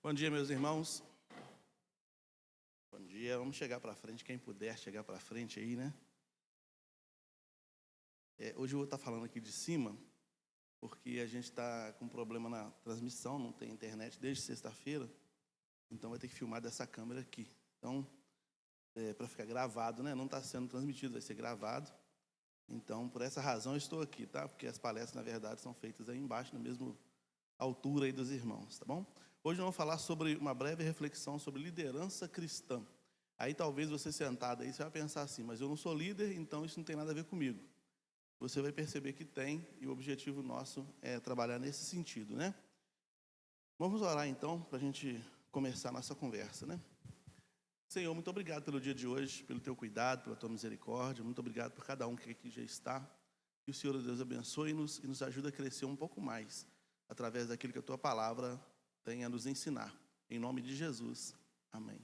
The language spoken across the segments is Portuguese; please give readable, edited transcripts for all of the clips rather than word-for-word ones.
Bom dia, meus irmãos. Bom dia. Vamos chegar para frente, quem puder chegar para frente aí, né? Hoje eu vou estar falando aqui de cima, porque a gente está com problema na transmissão, não tem internet desde sexta-feira, então vai ter que filmar dessa câmera aqui. Então, para ficar gravado, né? Não está sendo transmitido, vai ser gravado. Então, por essa razão eu estou aqui, tá? Porque as palestras, na verdade, são feitas aí embaixo, na mesma altura aí dos irmãos, tá bom? Hoje nós vamos falar sobre uma breve reflexão sobre liderança cristã. Aí talvez você sentado aí, você vai pensar assim, mas eu não sou líder, então isso não tem nada a ver comigo. Você vai perceber que tem, e o objetivo nosso é trabalhar nesse sentido, né? Vamos orar então, para a gente começar a nossa conversa, né? Senhor, muito obrigado pelo dia de hoje, pelo teu cuidado, pela tua misericórdia, muito obrigado por cada um que aqui já está. Que o Senhor Deus abençoe-nos e nos ajude a crescer um pouco mais, através daquilo que a tua palavra tem a nos ensinar. Em nome de Jesus. Amém.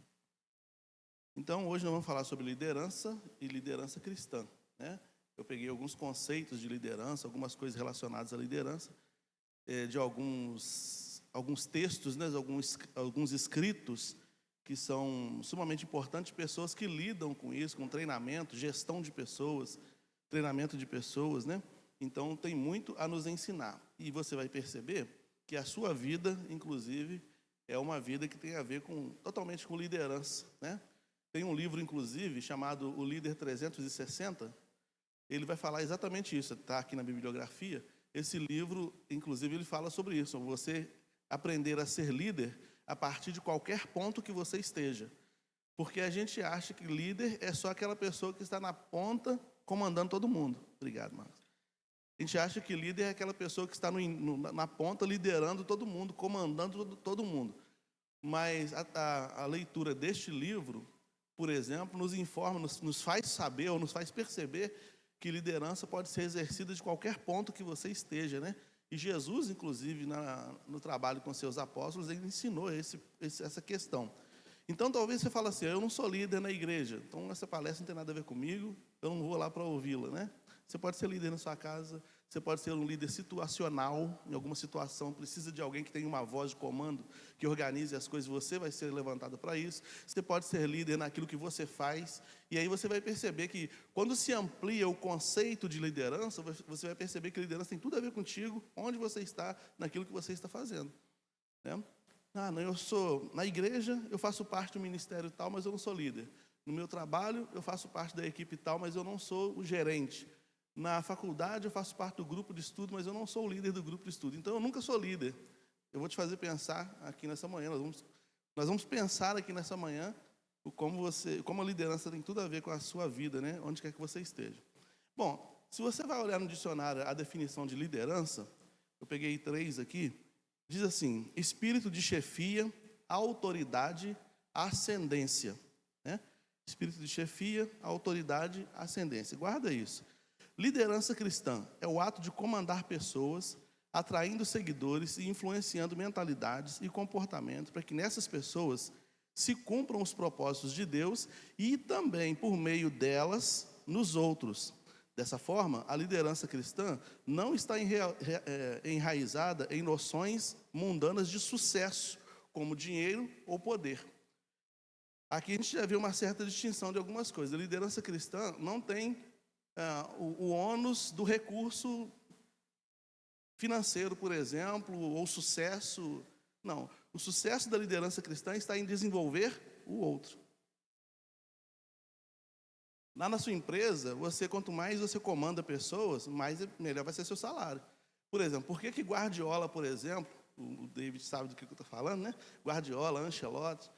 Então, hoje nós vamos falar sobre liderança e liderança cristã, né? Eu peguei alguns conceitos de liderança, algumas coisas relacionadas à liderança, de alguns textos, né? Alguns escritos que são sumamente importantes, pessoas que lidam com isso, com treinamento, gestão de pessoas, treinamento de pessoas, né? Então, tem muito a nos ensinar. E você vai perceber que a sua vida, inclusive, é uma vida que tem a ver totalmente com liderança, né? Tem um livro, inclusive, chamado O Líder 360. Ele vai falar exatamente isso, está aqui na bibliografia. Esse livro, inclusive, ele fala sobre isso. Você aprender a ser líder a partir de qualquer ponto que você esteja. Porque a gente acha que líder é só aquela pessoa que está na ponta comandando todo mundo. Obrigado, Marcos. A gente acha que líder é aquela pessoa que está na ponta liderando todo mundo, comandando todo mundo. Mas a leitura deste livro, por exemplo, nos informa, nos faz saber ou nos faz perceber que liderança pode ser exercida de qualquer ponto que você esteja, né? E Jesus, inclusive, no trabalho com seus apóstolos, ele ensinou essa questão. Então, talvez você fale assim, eu não sou líder na igreja, então essa palestra não tem nada a ver comigo, eu não vou lá para ouvi-la, né? Você pode ser líder na sua casa, você pode ser um líder situacional, em alguma situação, precisa de alguém que tenha uma voz de comando, que organize as coisas, você vai ser levantado para isso. Você pode ser líder naquilo que você faz, e aí você vai perceber que, quando se amplia o conceito de liderança, você vai perceber que liderança tem tudo a ver contigo, onde você está, naquilo que você está fazendo, né? Não, eu sou, na igreja eu faço parte do ministério tal, mas eu não sou líder. No meu trabalho eu faço parte da equipe tal, mas eu não sou o gerente. Na faculdade eu faço parte do grupo de estudo, mas eu não sou o líder do grupo de estudo. Então eu nunca sou líder. Eu vou te fazer pensar aqui nessa manhã, nós vamos pensar aqui nessa manhã como a liderança tem tudo a ver com a sua vida, né? Onde quer que você esteja. Bom, se você vai olhar no dicionário a definição de liderança, eu peguei 3 aqui. Diz assim, espírito de chefia, autoridade, ascendência, né? Espírito de chefia, autoridade, ascendência. Guarda isso. Liderança cristã é o ato de comandar pessoas, atraindo seguidores e influenciando mentalidades e comportamentos para que nessas pessoas se cumpram os propósitos de Deus e também, por meio delas, nos outros. Dessa forma, a liderança cristã não está enraizada em noções mundanas de sucesso, como dinheiro ou poder. Aqui a gente já vê uma certa distinção de algumas coisas. A liderança cristã não tem o ônus do recurso financeiro, por exemplo, ou sucesso. Não, o sucesso da liderança cristã está em desenvolver o outro. Lá na sua empresa, quanto mais você comanda pessoas, melhor vai ser seu salário. Por exemplo, por que Guardiola, por exemplo, o David sabe do que eu estou falando, né? Guardiola, Ancelotti,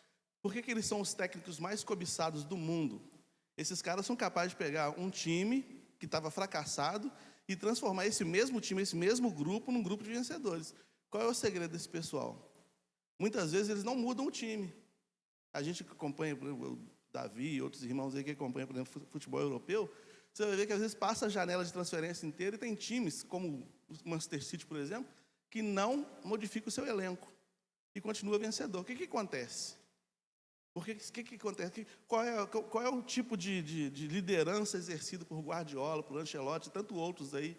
por que eles são os técnicos mais cobiçados do mundo? Esses caras são capazes de pegar um time que estava fracassado e transformar esse mesmo time, esse mesmo grupo, num grupo de vencedores. Qual é o segredo desse pessoal? Muitas vezes eles não mudam o time. A gente que acompanha, por exemplo, o Davi e outros irmãos aí que acompanham, por exemplo, futebol europeu, você vai ver que às vezes passa a janela de transferência inteira e tem times, como o Manchester City, por exemplo, que não modifica o seu elenco e continua vencedor. O que acontece? O que acontece? Qual é o tipo de liderança exercida por Guardiola, por Ancelotti e tantos outros aí,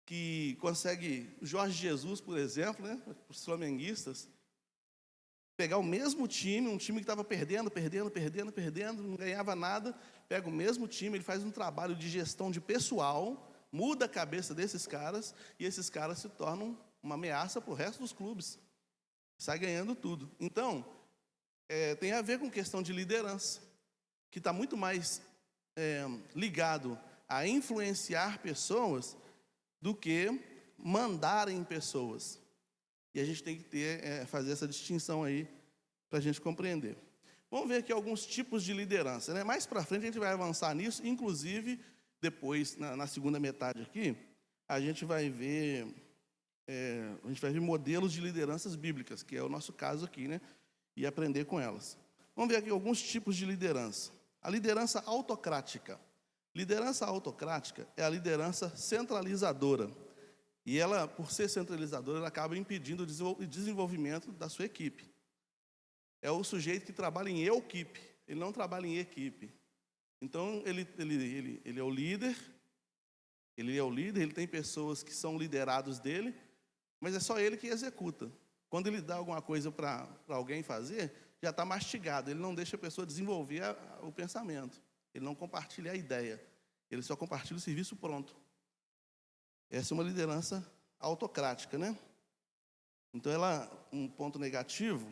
que consegue, Jorge Jesus, por exemplo, né, os flamenguistas, Pegar o mesmo time, um time que estava perdendo, não ganhava nada, pega o mesmo time, ele faz um trabalho de gestão de pessoal, muda a cabeça desses caras, e esses caras se tornam uma ameaça para o resto dos clubes. Sai ganhando tudo. Então, tem a ver com questão de liderança, que está muito mais ligado a influenciar pessoas do que mandar em pessoas. E a gente tem que fazer essa distinção aí para a gente compreender. Vamos ver aqui alguns tipos de liderança, né? Mais para frente a gente vai avançar nisso, inclusive depois, na segunda metade aqui, a gente vai ver modelos de lideranças bíblicas, que é o nosso caso aqui, né? E aprender com elas. Vamos ver aqui alguns tipos de liderança. A liderança autocrática. Liderança autocrática é a liderança centralizadora. E ela, por ser centralizadora, ela acaba impedindo o desenvolvimento da sua equipe. É o sujeito que trabalha em eu-equipe, ele não trabalha em equipe. Então, ele é o líder, ele tem pessoas que são liderados dele, mas é só ele que executa. Quando ele dá alguma coisa para alguém fazer, já está mastigado, ele não deixa a pessoa desenvolver o pensamento, ele não compartilha a ideia, ele só compartilha o serviço pronto. Essa é uma liderança autocrática, né? Então, um ponto negativo,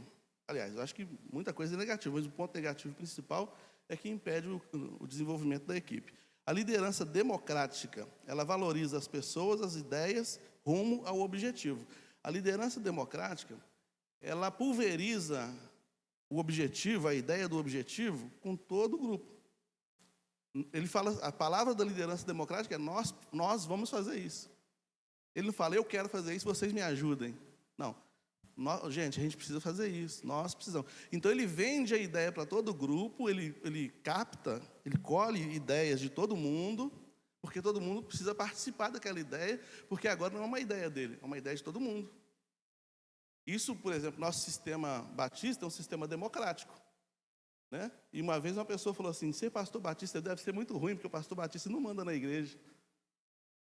aliás, eu acho que muita coisa é negativa, mas o ponto negativo principal é que impede o desenvolvimento da equipe. A liderança democrática, ela valoriza as pessoas, as ideias, rumo ao objetivo. A liderança democrática, ela pulveriza o objetivo, a ideia do objetivo, com todo o grupo. Ele fala, a palavra da liderança democrática é nós vamos fazer isso. Ele não fala, eu quero fazer isso, vocês me ajudem. Não. Gente, a gente precisa fazer isso, nós precisamos. Então, ele vende a ideia para todo o grupo, ele capta, ele colhe ideias de todo mundo, porque todo mundo precisa participar daquela ideia, porque agora não é uma ideia dele, é uma ideia de todo mundo. Isso, por exemplo, nosso sistema batista é um sistema democrático. Né? E uma vez uma pessoa falou assim, ser pastor batista deve ser muito ruim, porque o pastor batista não manda na igreja.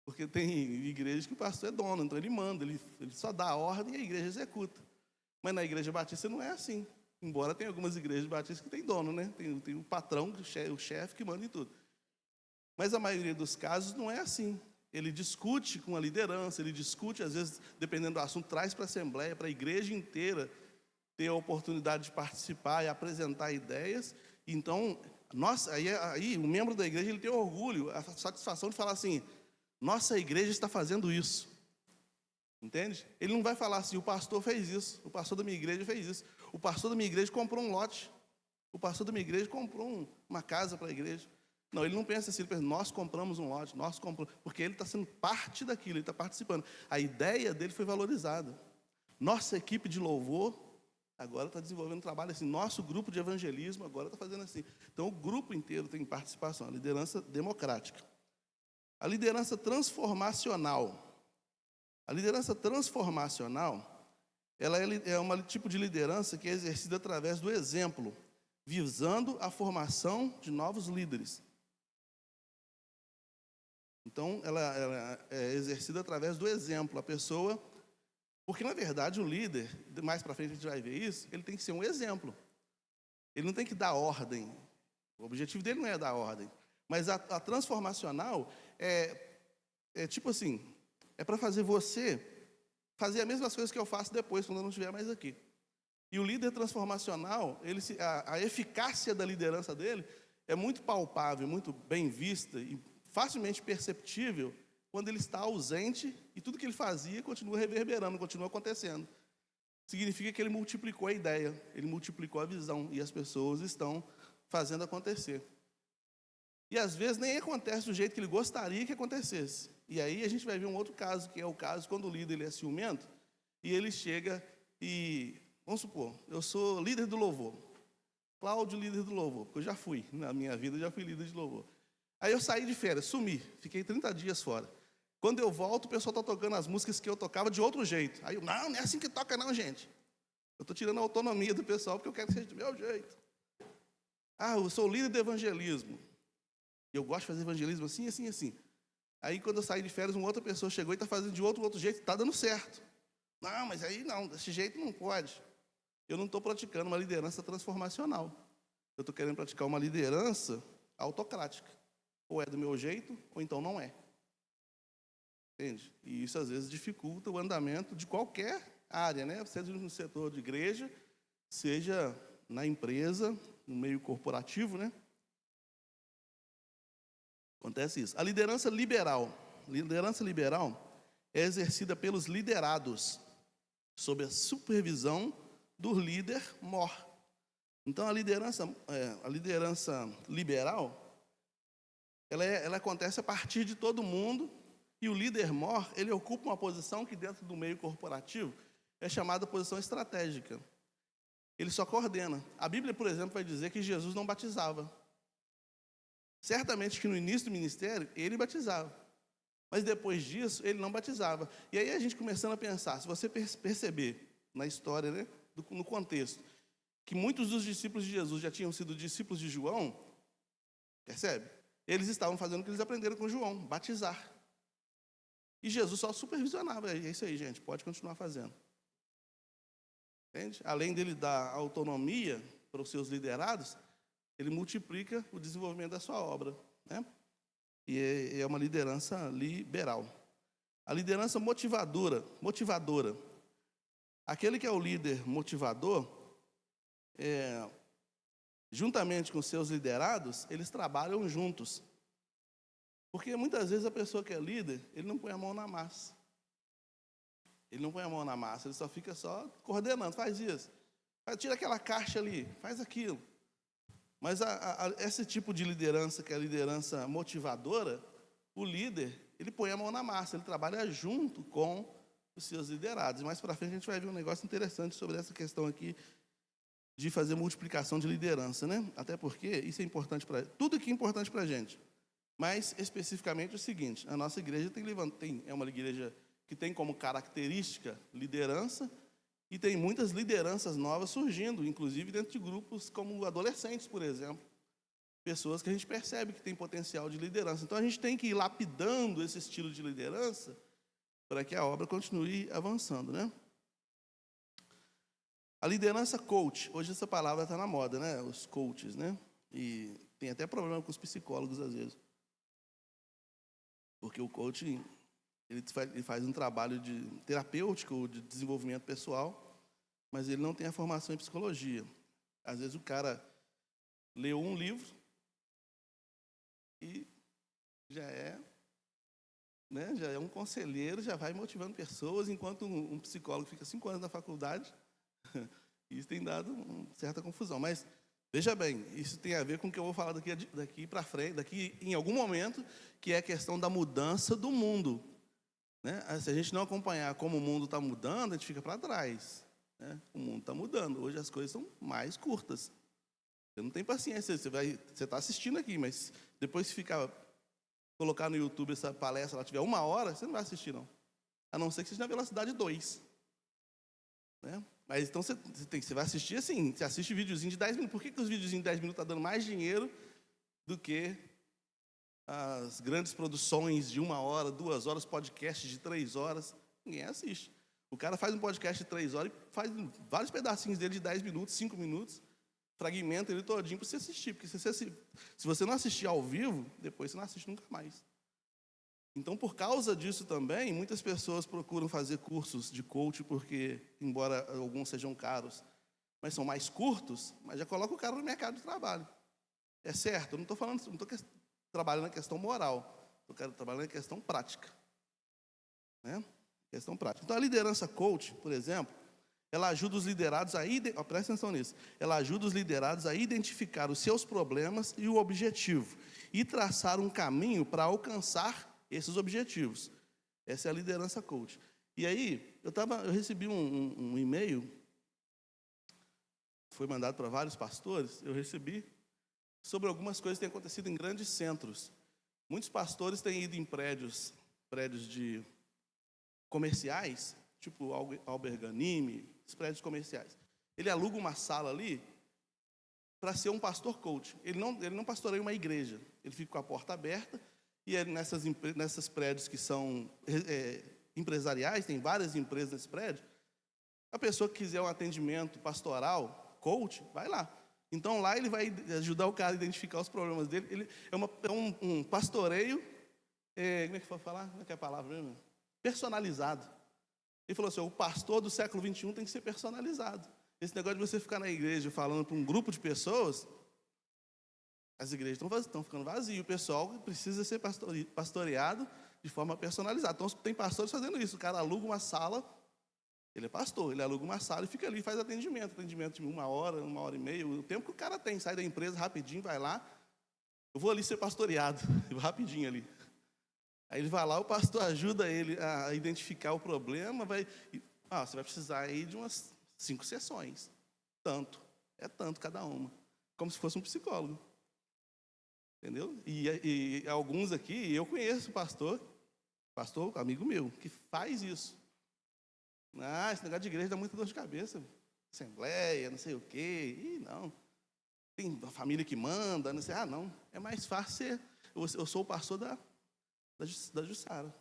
Porque tem igrejas que o pastor é dono, então ele manda, ele só dá a ordem e a igreja executa. Mas na igreja batista não é assim. Embora tenha algumas igrejas batistas que tem dono, né? Tem o patrão, o chefe que manda em tudo. Mas a maioria dos casos não é assim. Ele discute com a liderança, ele discute, às vezes, dependendo do assunto, traz para a assembleia, para a igreja inteira ter a oportunidade de participar e apresentar ideias. Então, aí o membro da igreja ele tem orgulho, a satisfação de falar assim, nossa igreja está fazendo isso. Entende? Ele não vai falar assim, o pastor fez isso, o pastor da minha igreja fez isso, o pastor da minha igreja comprou um lote, o pastor da minha igreja comprou uma casa para a igreja. Não, ele não pensa assim, ele pensa, nós compramos um lote, porque ele está sendo parte daquilo, ele está participando. A ideia dele foi valorizada. Nossa equipe de louvor agora está desenvolvendo um trabalho assim, nosso grupo de evangelismo agora está fazendo assim. Então, o grupo inteiro tem participação, a liderança democrática. A liderança transformacional. A liderança transformacional, ela é um tipo de liderança que é exercida através do exemplo, visando a formação de novos líderes. Então, ela é exercida através do exemplo. A pessoa, porque na verdade o líder, mais para frente a gente vai ver isso, ele tem que ser um exemplo. Ele não tem que dar ordem. O objetivo dele não é dar ordem. Mas a transformacional é tipo assim, é para fazer você fazer as mesmas coisas que eu faço depois, quando eu não estiver mais aqui. E o líder transformacional, a eficácia da liderança dele é muito palpável, muito bem vista e facilmente perceptível quando ele está ausente e tudo que ele fazia continua reverberando, continua acontecendo. Significa que ele multiplicou a ideia, ele multiplicou a visão e as pessoas estão fazendo acontecer. E às vezes nem acontece do jeito que ele gostaria que acontecesse. E aí a gente vai ver um outro caso, que é o caso quando o líder ele é ciumento e ele chega e, vamos supor, eu sou líder do louvor, Cláudio, líder do louvor, porque eu já fui, na minha vida eu já fui líder de louvor. Aí eu saí de férias, sumi, fiquei 30 dias fora. Quando eu volto, o pessoal está tocando as músicas que eu tocava de outro jeito. Aí eu, não é assim que toca não, gente. Eu estou tirando a autonomia do pessoal, porque eu quero que seja do meu jeito. Ah, eu sou líder do evangelismo. Eu gosto de fazer evangelismo assim, assim, assim. Aí quando eu saí de férias, uma outra pessoa chegou e está fazendo de outro jeito, está dando certo. Não, mas aí não, desse jeito não pode. eu não estou praticando uma liderança transformacional. Eu estou querendo praticar uma liderança autocrática. Ou é do meu jeito, ou então não é. Entende? E isso, às vezes, dificulta o andamento de qualquer área, né? Seja no setor de igreja, seja na empresa, no meio corporativo, né? Acontece isso. A liderança liberal. Liderança liberal é exercida pelos liderados, sob a supervisão do líder mor. Então, a liderança liberal, ela acontece a partir de todo mundo, e o líder mor, ele ocupa uma posição que dentro do meio corporativo é chamada posição estratégica. Ele só coordena. A Bíblia, por exemplo, vai dizer que Jesus não batizava. Certamente que no início do ministério, ele batizava. Mas depois disso, ele não batizava. E aí a gente começando a pensar, se você perceber na história, né, no contexto, que muitos dos discípulos de Jesus já tinham sido discípulos de João, percebe? Eles estavam fazendo o que eles aprenderam com João, batizar. E Jesus só supervisionava. É isso aí, gente, pode continuar fazendo. Entende? Além dele dar autonomia para os seus liderados, ele multiplica o desenvolvimento da sua obra, né? E é uma liderança liberal. A liderança motivadora. Aquele que é o líder motivador, juntamente com seus liderados, eles trabalham juntos. Porque muitas vezes a pessoa que é líder, ele não põe a mão na massa. Ele não põe a mão na massa, ele só fica coordenando, faz isso. Tira aquela caixa ali, faz aquilo. Mas esse tipo de liderança, que é a liderança motivadora, o líder, ele põe a mão na massa, ele trabalha junto com os seus liderados. Mais para frente a gente vai ver um negócio interessante sobre essa questão aqui de fazer multiplicação de liderança, né? Até porque isso é importante para tudo que é importante para a gente. Mas especificamente o seguinte: a nossa igreja é uma igreja que tem como característica liderança. E tem muitas lideranças novas surgindo, inclusive dentro de grupos como adolescentes, por exemplo. Pessoas que a gente percebe que tem potencial de liderança. Então, a gente tem que ir lapidando esse estilo de liderança para que a obra continue avançando, né? A liderança coach. Hoje essa palavra está na moda, né? Os coaches, né? E tem até problema com os psicólogos, às vezes. Porque o coaching, ele faz um trabalho terapêutico, de desenvolvimento pessoal, mas ele não tem a formação em psicologia. Às vezes o cara leu um livro e já é um conselheiro, já vai motivando pessoas, enquanto um psicólogo fica 5 anos na faculdade. Isso tem dado uma certa confusão. Mas, veja bem, isso tem a ver com o que eu vou falar daqui para frente, daqui em algum momento, que é a questão da mudança do mundo. Né? Se a gente não acompanhar como o mundo está mudando, a gente fica para trás. Né? O mundo está mudando. Hoje as coisas são mais curtas. Você não tem paciência. Você está assistindo aqui, mas depois se colocar no YouTube essa palestra, ela tiver 1 hora, você não vai assistir, não. A não ser que seja na velocidade 2. Né? Mas então você vai assistir assim, você assiste videozinho de 10 minutos. Por que os videozinhos de 10 minutos estão dando mais dinheiro do que as grandes produções de 1 hora, 2 horas, podcasts de 3 horas? Ninguém assiste. O cara faz um podcast de 3 horas e faz vários pedacinhos dele de 10 minutos, 5 minutos, fragmenta ele todinho para você assistir. Porque se você não assistir ao vivo, depois você não assiste nunca mais. Então, por causa disso também, muitas pessoas procuram fazer cursos de coach, porque, embora alguns sejam caros, mas são mais curtos, mas já coloca o cara no mercado de trabalho. É certo, eu não estou trabalhando na questão moral, eu quero trabalhar na questão prática. Né? Questão prática. Então, a liderança coach, por exemplo, ela ajuda os liderados presta atenção nisso, ela ajuda os liderados a identificar os seus problemas e o objetivo, e traçar um caminho para alcançar esses objetivos. Essa é a liderança coach. E aí, eu recebi um e-mail, foi mandado para vários pastores, eu recebi, sobre algumas coisas que têm acontecido em grandes centros. Muitos pastores têm ido em prédios de comerciais, tipo Alberganime, os prédios comerciais. Ele aluga uma sala ali para ser um pastor coach. Ele não pastoreia uma igreja, ele fica com a porta aberta, e nessas prédios que são empresariais, tem várias empresas nesse prédio, A pessoa que quiser um atendimento pastoral, coach, vai lá. Então, lá ele vai ajudar o cara a identificar os problemas dele. Ele é um pastoreio, como é que foi falar? Como é que é a palavra mesmo? Personalizado. Ele falou assim, o pastor do século XXI tem que ser personalizado. Esse negócio de você ficar na igreja falando para um grupo de pessoas, as igrejas estão ficando vazias. O pessoal precisa ser pastoreado de forma personalizada. Então, tem pastores fazendo isso. O cara aluga uma sala, ele é pastor, ele aluga uma sala e fica ali, faz atendimento de 1 hora, 1h30, o tempo que o cara tem, sai da empresa rapidinho, vai lá, eu vou ali ser pastoreado, rapidinho ali. Aí ele vai lá, o pastor ajuda ele a identificar o problema, você vai precisar aí de umas 5 sessões, é tanto cada uma, como se fosse um psicólogo, entendeu? E alguns aqui, eu conheço pastor, amigo meu, que faz isso. Esse negócio de igreja dá muita dor de cabeça. Assembleia, não sei o quê. Não. Tem a família que manda, não sei. Não. É mais fácil ser. Eu sou o pastor da Jussara.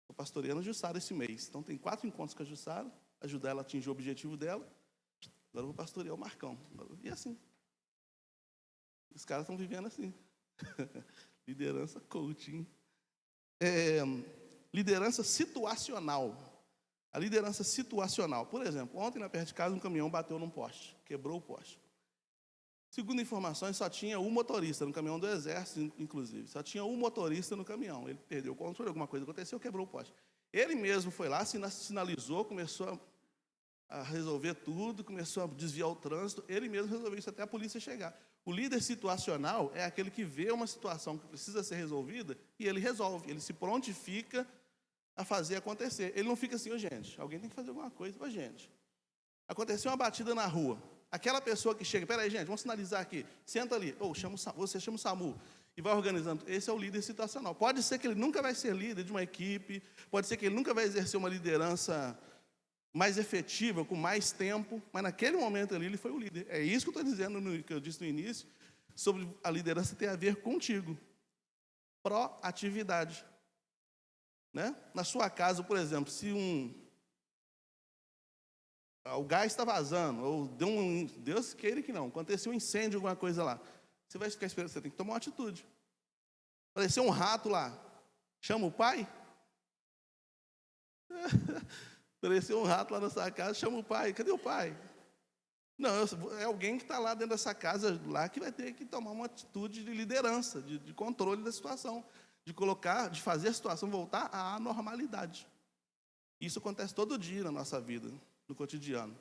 Estou pastoreando a Jussara esse mês. Então tem 4 encontros com a Jussara, ajudar ela a atingir o objetivo dela. Agora eu vou pastorear o Marcão. E assim. Os caras estão vivendo assim. Liderança coaching. Liderança situacional. A liderança situacional. Por exemplo, ontem na perto de casa um caminhão bateu num poste, quebrou o poste. Segundo informações, só tinha um motorista, no caminhão do Exército, inclusive. Só tinha um motorista no caminhão. Ele perdeu o controle, alguma coisa aconteceu, quebrou o poste. Ele mesmo foi lá, sinalizou, começou a resolver tudo, começou a desviar o trânsito. Ele mesmo resolveu isso até a polícia chegar. O líder situacional é aquele que vê uma situação que precisa ser resolvida e ele resolve. Ele se prontifica a fazer acontecer. Ele não fica assim, gente, alguém tem que fazer alguma coisa. Gente, aconteceu uma batida na rua. Aquela pessoa que chega, peraí, gente, vamos sinalizar aqui, senta ali, você chama o SAMU e vai organizando. Esse é o líder situacional. Pode ser que ele nunca vai ser líder de uma equipe, pode ser que ele nunca vai exercer uma liderança mais efetiva, com mais tempo, mas naquele momento ali ele foi o líder. É isso que eu estou dizendo, que eu disse no início, sobre a liderança ter a ver contigo. Proatividade. Né? Na sua casa, por exemplo, se o gás está vazando, ou Deus queira que não, aconteceu um incêndio, alguma coisa lá, você vai ficar esperando, você tem que tomar uma atitude. Apareceu um rato lá, chama o pai? Apareceu um rato lá na sua casa, chama o pai, cadê o pai? Não, é alguém que está lá dentro dessa casa lá que vai ter que tomar uma atitude de liderança, de controle da situação. De fazer a situação voltar à normalidade. Isso acontece todo dia na nossa vida, no cotidiano.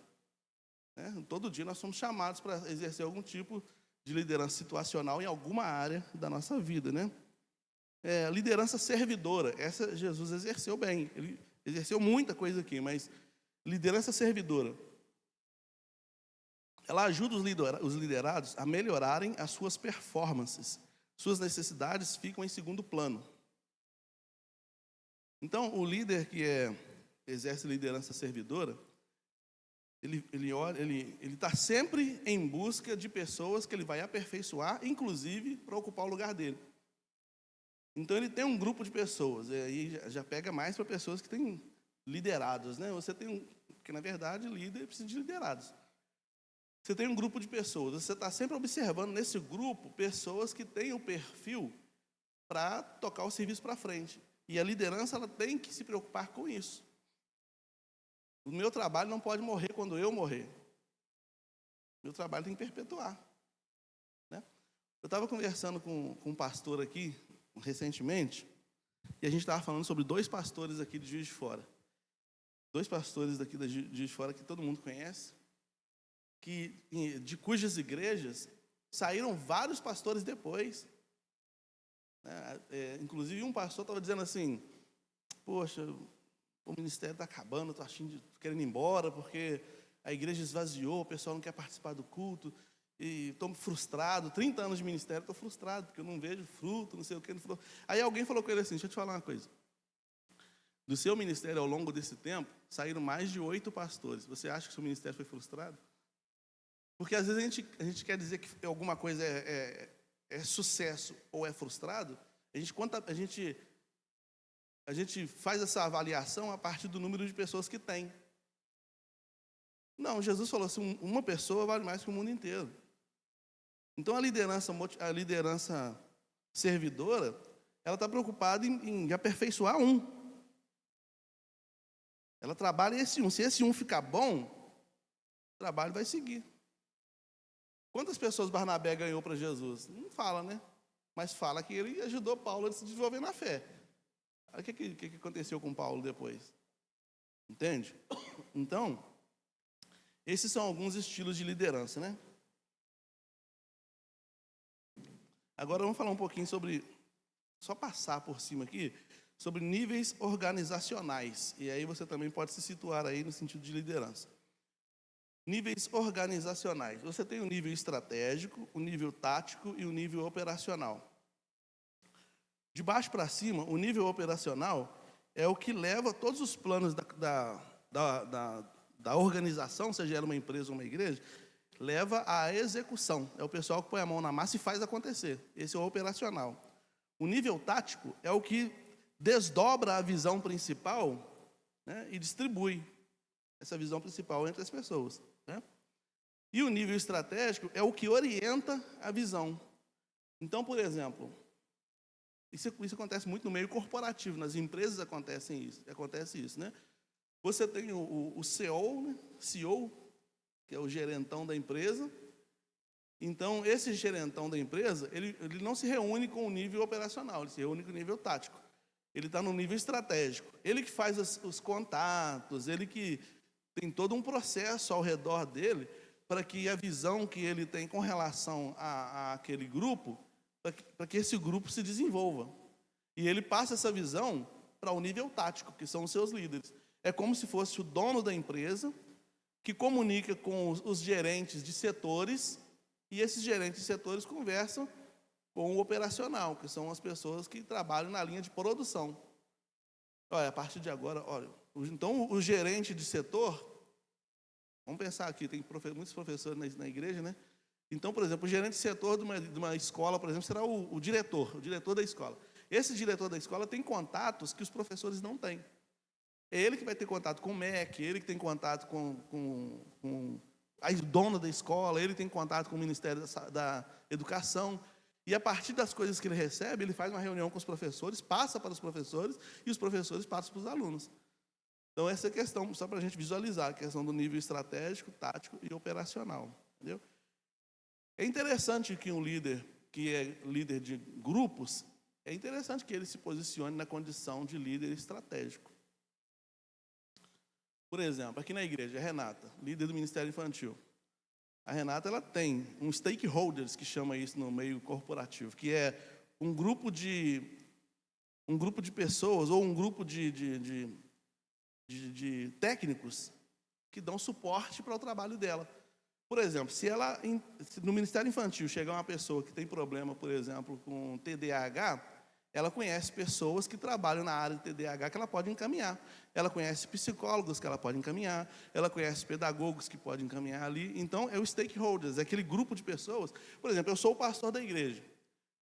Todo dia nós somos chamados para exercer algum tipo de liderança situacional em alguma área da nossa vida. Liderança servidora, essa Jesus exerceu bem. Ele exerceu muita coisa aqui, mas liderança servidora. Ela ajuda os liderados a melhorarem as suas performances. Suas necessidades ficam em segundo plano. Então, o líder que exerce liderança servidora, ele está sempre em busca de pessoas que ele vai aperfeiçoar, inclusive para ocupar o lugar dele. Então, ele tem um grupo de pessoas, e aí já pega mais para pessoas que têm liderados. Você tem porque, na verdade, líder precisa de liderados. Você tem um grupo de pessoas, você está sempre observando nesse grupo pessoas que têm o perfil para tocar o serviço para frente. E a liderança ela tem que se preocupar com isso. O meu trabalho não pode morrer quando eu morrer. O meu trabalho tem que perpetuar. Eu estava conversando com um pastor aqui, recentemente, e a gente estava falando sobre 2 pastores aqui de Juiz de Fora. 2 pastores daqui de Juiz de Fora que todo mundo conhece, de cujas igrejas saíram vários pastores depois. Inclusive um pastor estava dizendo assim, poxa, o ministério está acabando, estou querendo ir embora, porque a igreja esvaziou, o pessoal não quer participar do culto, e estou frustrado, 30 anos de ministério, estou frustrado, porque eu não vejo fruto, não sei o que. Aí alguém falou com ele assim, deixa eu te falar uma coisa, do seu ministério ao longo desse tempo, saíram mais de 8 pastores, você acha que o seu ministério foi frustrado? Porque às vezes a gente quer dizer que alguma coisa é sucesso ou é frustrado, a gente faz essa avaliação a partir do número de pessoas que tem. Não, Jesus falou assim, uma pessoa vale mais que o mundo inteiro. Então, a liderança servidora, ela está preocupada em aperfeiçoar um. Ela trabalha esse um. Se esse um ficar bom, o trabalho vai seguir. Quantas pessoas Barnabé ganhou para Jesus? Não fala, né? Mas fala que ele ajudou Paulo a se desenvolver na fé. Olha o que aconteceu com Paulo depois. Entende? Então, esses são alguns estilos de liderança, né? Agora vamos falar um pouquinho sobre, só passar por cima aqui, sobre níveis organizacionais. E aí você também pode se situar aí no sentido de liderança. Níveis organizacionais. Você tem o nível estratégico, o nível tático e o nível operacional. De baixo para cima, o nível operacional é o que leva todos os planos da organização, seja ela uma empresa ou uma igreja, leva à execução. É o pessoal que põe a mão na massa e faz acontecer. Esse é o operacional. O nível tático é o que desdobra a visão principal, né, e distribui essa visão principal entre as pessoas, né? E o nível estratégico é o que orienta a visão. Então, por exemplo, isso acontece muito no meio corporativo, nas empresas acontece isso, né? Você tem o CEO, né? CEO, que é o gerentão da empresa. Então, esse gerentão da empresa, ele não se reúne com o nível operacional, ele se reúne com o nível tático. Ele está no nível estratégico. Ele que faz os contatos, ele que tem todo um processo ao redor dele para que a visão que ele tem com relação àquele grupo, para que esse grupo se desenvolva. E ele passa essa visão para o nível tático, que são os seus líderes. É como se fosse o dono da empresa, que comunica com os gerentes de setores, e esses gerentes de setores conversam com o operacional, que são as pessoas que trabalham na linha de produção. Olha, a partir de agora, olha, então o gerente de setor, vamos pensar aqui, tem muitos professores na igreja, né? Então, por exemplo, o gerente de setor de uma escola, por exemplo, será o diretor da escola. Esse diretor da escola tem contatos que os professores não têm. É ele que vai ter contato com o MEC, ele que tem contato com a dona da escola, ele tem contato com o Ministério da Educação. E a partir das coisas que ele recebe, ele faz uma reunião com os professores, passa para os professores, e os professores passam para os alunos. Então, essa é a questão, só para a gente visualizar, a questão do nível estratégico, tático e operacional. Entendeu? É interessante que um líder, que é líder de grupos, é interessante que ele se posicione na condição de líder estratégico. Por exemplo, aqui na igreja, a Renata, líder do Ministério Infantil. A Renata, ela tem um stakeholders, que chama isso no meio corporativo, que é um grupo de pessoas ou um grupo de técnicos que dão suporte para o trabalho dela. Por exemplo, se no Ministério Infantil chegar uma pessoa que tem problema, por exemplo, com TDAH, ela conhece pessoas que trabalham na área de TDAH que ela pode encaminhar. Ela conhece psicólogos que ela pode encaminhar. Ela conhece pedagogos que pode encaminhar ali. Então, é o stakeholders, é aquele grupo de pessoas. Por exemplo, eu sou o pastor da igreja.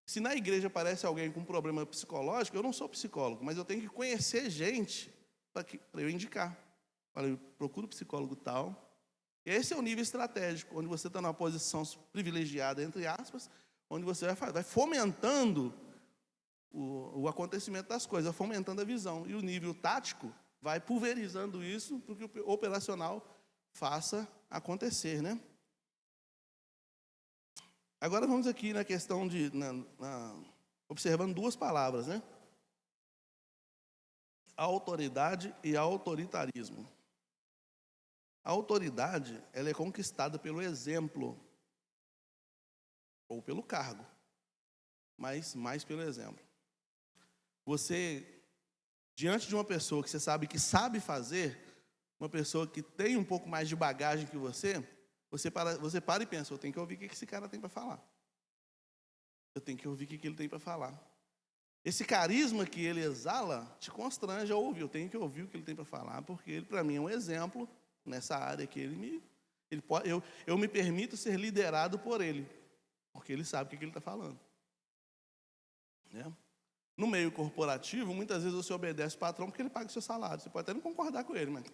Se na igreja aparece alguém com um problema psicológico, eu não sou psicólogo, mas eu tenho que conhecer gente para eu indicar. Olha, eu procuro psicólogo tal. Esse é o nível estratégico, onde você está numa posição privilegiada, entre aspas, onde você vai fomentando o acontecimento das coisas, fomentando a visão. E o nível tático vai pulverizando isso para que o operacional faça acontecer, né? Agora vamos aqui na questão de... observando duas palavras, né? A autoridade e autoritarismo. A autoridade, ela é conquistada pelo exemplo ou pelo cargo, mas mais pelo exemplo. Você, diante de uma pessoa que você sabe que sabe fazer, uma pessoa que tem um pouco mais de bagagem que você para e pensa, eu tenho que ouvir o que esse cara tem para falar. Eu tenho que ouvir o que ele tem para falar. Esse carisma que ele exala te constrange a ouvir. Eu tenho que ouvir o que ele tem para falar, porque ele, para mim, é um exemplo nessa área que eu me permito ser liderado por ele, porque ele sabe o que ele está falando. Né? No meio corporativo, muitas vezes você obedece o patrão porque ele paga o seu salário. Você pode até não concordar com ele, mas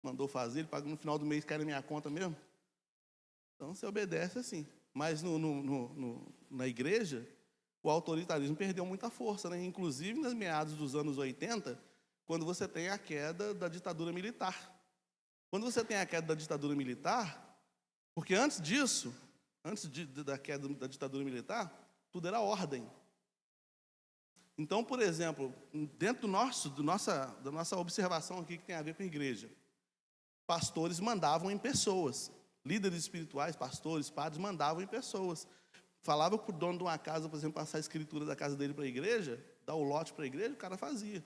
mandou fazer, ele paga no final do mês, cai na minha conta mesmo. Então, você obedece assim. Mas na igreja, o autoritarismo perdeu muita força, né? Inclusive, nos meados dos anos 80, quando você tem a queda da ditadura militar. Quando você tem a queda da ditadura militar, porque antes disso, da queda da ditadura militar, tudo era ordem. Então, por exemplo, dentro da nossa observação aqui que tem a ver com a igreja, pastores mandavam em pessoas. Líderes espirituais, pastores, padres, mandavam em pessoas. Falava para o dono de uma casa, por exemplo, passar a escritura da casa dele para a igreja, dar o lote para a igreja, o cara fazia.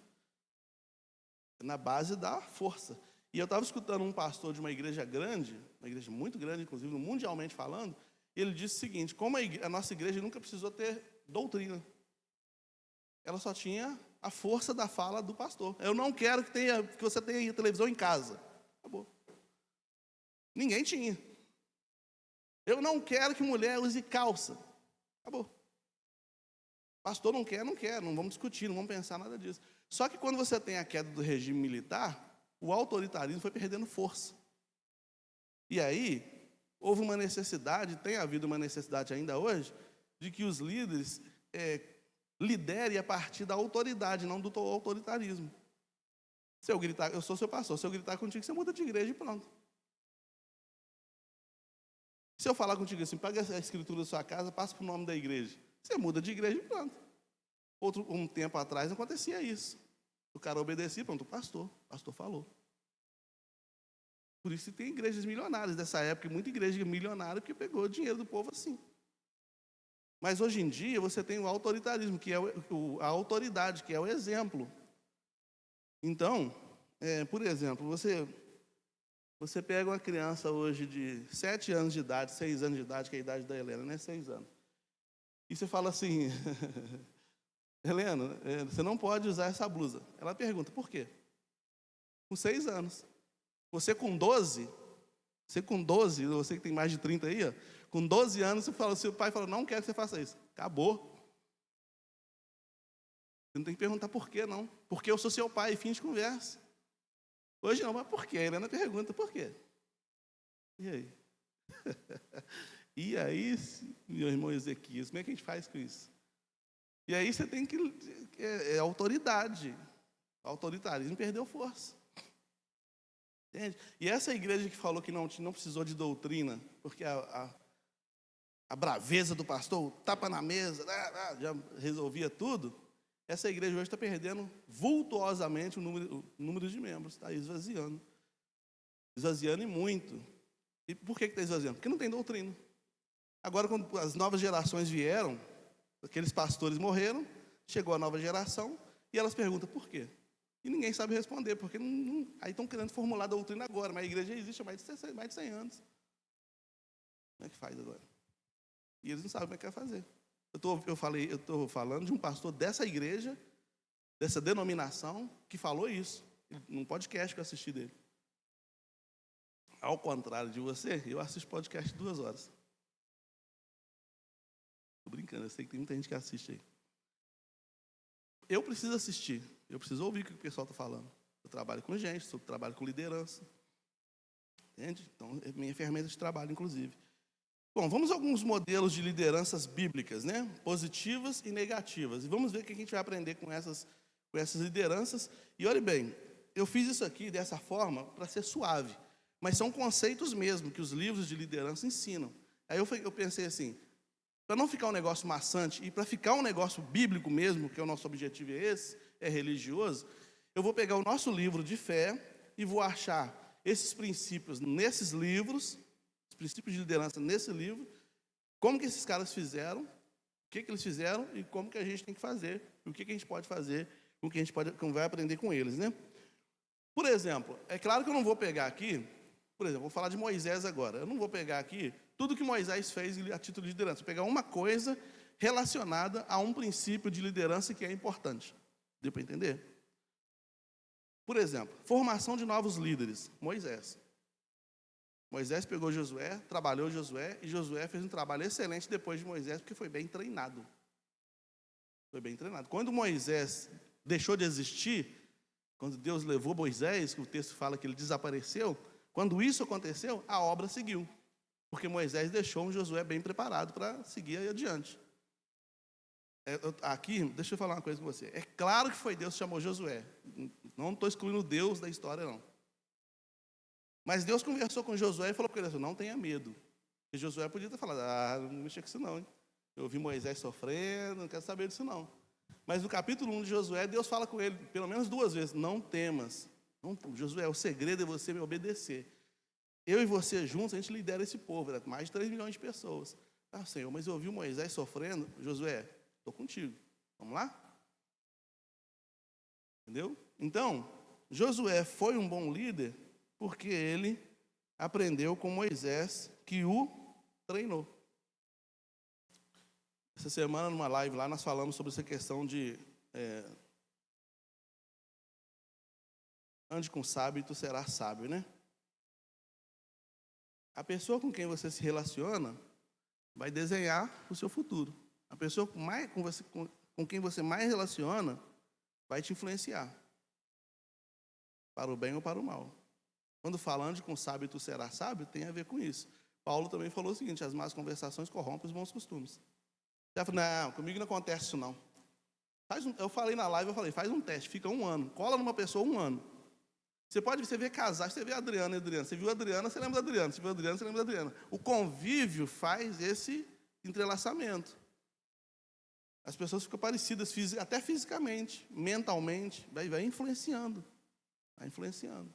Na base da força. E eu estava escutando um pastor de uma igreja grande, uma igreja muito grande, inclusive mundialmente falando, e ele disse o seguinte: como a nossa igreja nunca precisou ter doutrina. Ela só tinha a força da fala do pastor. Eu não quero que você tenha televisão em casa. Acabou. Ninguém tinha. Eu não quero que mulher use calça. Acabou. Pastor não quer, não vamos discutir, não vamos pensar nada disso. Só que quando você tem a queda do regime militar, o autoritarismo foi perdendo força. E aí, houve uma necessidade, tem havido uma necessidade ainda hoje, de que os líderes liderem a partir da autoridade, não do autoritarismo. Se eu gritar, eu sou seu pastor, se eu gritar contigo, você muda de igreja e pronto. Se eu falar contigo assim, paga a escritura da sua casa, passa para o nome da igreja. Você muda de igreja e pronto. Um tempo atrás acontecia isso. O cara obedecia, pronto, o pastor falou. Por isso que tem igrejas milionárias dessa época, muita igreja milionária que pegou o dinheiro do povo assim. Mas hoje em dia você tem o autoritarismo, que é a autoridade, que é o exemplo. Então, por exemplo, você pega uma criança hoje de 7 anos de idade, 6 anos de idade, que é a idade da Helena, né? 6 anos. E você fala assim, Helena, você não pode usar essa blusa. Ela pergunta, por quê? Com 6 anos. Você com 12, você que tem mais de 30 aí, ó, com 12 anos, seu pai fala, não quero que você faça isso. Acabou. Você não tem que perguntar por quê, não. Porque eu sou seu pai, fim de conversa. Hoje não, mas por quê? A Helena pergunta, por quê? E aí? E aí, meu irmão Ezequias, como é que a gente faz com isso? E aí você tem que... autoridade. O autoritarismo perdeu força. Entende? E essa igreja que falou que não precisou de doutrina, porque a braveza do pastor, o tapa na mesa, já resolvia tudo, essa igreja hoje está perdendo vultuosamente o número de membros, está esvaziando. Esvaziando e muito. E por que está esvaziando? Porque não tem doutrina. Agora, quando as novas gerações vieram, aqueles pastores morreram, chegou a nova geração, e elas perguntam por quê? E ninguém sabe responder, porque aí estão querendo formular a doutrina agora, mas a igreja já existe há mais de 100 anos. Como é que faz agora? E eles não sabem como é que vai fazer. Eu estou falando de um pastor dessa igreja, dessa denominação, que falou isso, num podcast que eu assisti dele. Ao contrário de você, eu assisto podcast 2 horas. Estou brincando, eu sei que tem muita gente que assiste aí. Eu preciso assistir, eu preciso ouvir o que o pessoal está falando. Eu trabalho com gente, eu trabalho com liderança. Entende? Então, é minha ferramenta de trabalho, inclusive. Bom, vamos a alguns modelos de lideranças bíblicas, né? Positivas e negativas. E vamos ver o que a gente vai aprender com essas lideranças. E olhe bem, eu fiz isso aqui dessa forma para ser suave. Mas são conceitos mesmo que os livros de liderança ensinam. Aí eu pensei assim, para não ficar um negócio maçante e para ficar um negócio bíblico mesmo, que é o nosso objetivo é religioso, eu vou pegar o nosso livro de fé e vou achar esses princípios nesses livros, os princípios de liderança nesse livro, como que esses caras fizeram, o que eles fizeram e como que a gente tem que fazer, e o que a gente pode fazer, o que a gente vai aprender com eles, né? Por exemplo, é claro que eu não vou pegar aqui, por exemplo, vou falar de Moisés agora, eu não vou pegar aqui tudo que Moisés fez a título de liderança, vou pegar uma coisa relacionada a um princípio de liderança que é importante. Deu para entender? Por exemplo, formação de novos líderes. Moisés pegou Josué, trabalhou Josué, e Josué fez um trabalho excelente depois de Moisés, porque foi bem treinado. Foi bem treinado. Quando Moisés deixou de existir, Quando Deus levou Moisés, que o texto fala que ele desapareceu, quando isso aconteceu, a obra seguiu. Porque Moisés deixou um Josué bem preparado para seguir adiante. Aqui, deixa eu falar uma coisa com você. É claro que foi Deus que chamou Josué. Não estou excluindo Deus da história, não. Mas Deus conversou com Josué e falou para ele assim, não tenha medo. E Josué podia ter falado, não mexa com isso não, hein? Eu ouvi Moisés sofrendo, não quero saber disso não. Mas no capítulo 1 de Josué, Deus fala com ele pelo menos 2 vezes, não temas. Não, Josué, o segredo é você me obedecer. Eu e você juntos, a gente lidera esse povo, mais de 3 milhões de pessoas. Senhor, mas eu ouvi Moisés sofrendo, Josué, estou contigo. Vamos lá? Entendeu? Então, Josué foi um bom líder porque ele aprendeu com Moisés que o treinou. Essa semana, numa live lá, nós falamos sobre essa questão de ande com sábio e tu serás sábio, né? A pessoa com quem você se relaciona vai desenhar o seu futuro. A pessoa com quem você mais relaciona vai te influenciar. Para o bem ou para o mal. Quando falando de com sábio tu serás sábio, tem a ver com isso. Paulo também falou o seguinte, as más conversações corrompem os bons costumes. Já falou, não, comigo não acontece isso não. Eu falei na live, faz um teste, fica 1 ano. Cola numa pessoa 1 ano. Você vê casar, você vê Adriana e Adriana. Você viu a Adriana, você lembra da Adriana. Você viu a Adriana, você lembra da Adriana. O convívio faz esse entrelaçamento. As pessoas ficam parecidas, até fisicamente, mentalmente. Vai influenciando. Vai influenciando.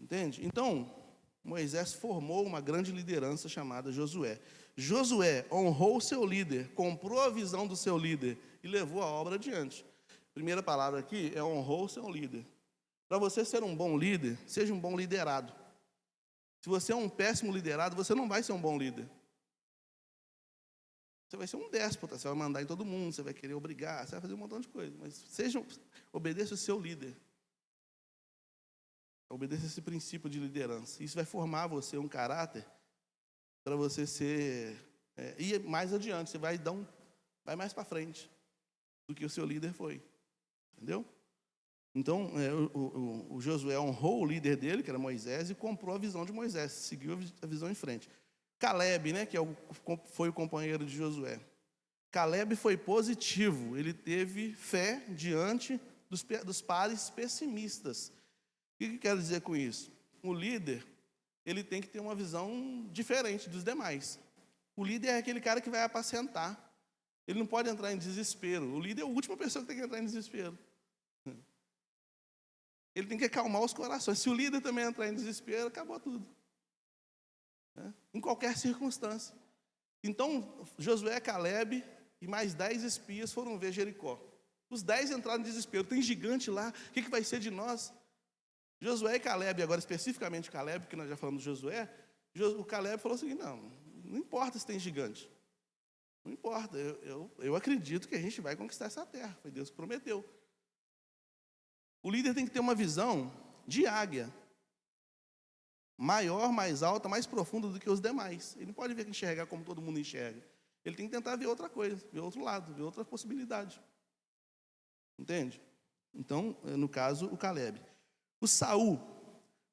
Entende? Então, Moisés formou uma grande liderança chamada Josué. Josué honrou o seu líder, comprou a visão do seu líder e levou a obra adiante. A primeira palavra aqui é honrou o seu líder. Para você ser um bom líder, seja um bom liderado. Se você é um péssimo liderado, você não vai ser um bom líder. Você vai ser um déspota, você vai mandar em todo mundo, você vai querer obrigar, você vai fazer um montão de coisa. Mas obedeça o seu líder. Obedeça esse princípio de liderança. Isso vai formar você um caráter para você ir mais adiante. Você vai mais para frente do que o seu líder foi. Entendeu? Então, o Josué honrou o líder dele, que era Moisés, e comprou a visão de Moisés, seguiu a visão em frente. Caleb, né, que foi o companheiro de Josué. Caleb foi positivo, ele teve fé diante dos pares pessimistas. O que quero dizer com isso? O líder, ele tem que ter uma visão diferente dos demais. O líder é aquele cara que vai apacentar. Ele não pode entrar em desespero. O líder é a última pessoa que tem que entrar em desespero. Ele tem que acalmar os corações. Se o líder também entrar em desespero, acabou tudo. Em qualquer circunstância. Então, Josué, Caleb e mais 10 espias foram ver Jericó. Os 10 entraram em desespero. Tem gigante lá, o que vai ser de nós? Josué e Caleb, agora especificamente Caleb, porque nós já falamos de Josué, o Caleb falou o seguinte, não importa se tem gigante. Não importa, eu acredito que a gente vai conquistar essa terra. Foi Deus que prometeu. O líder tem que ter uma visão de águia. Maior, mais alta, mais profunda do que os demais. Ele não pode enxergar como todo mundo enxerga. Ele tem que tentar ver outra coisa, ver outro lado, ver outra possibilidade. Entende? Então, no caso, o Caleb.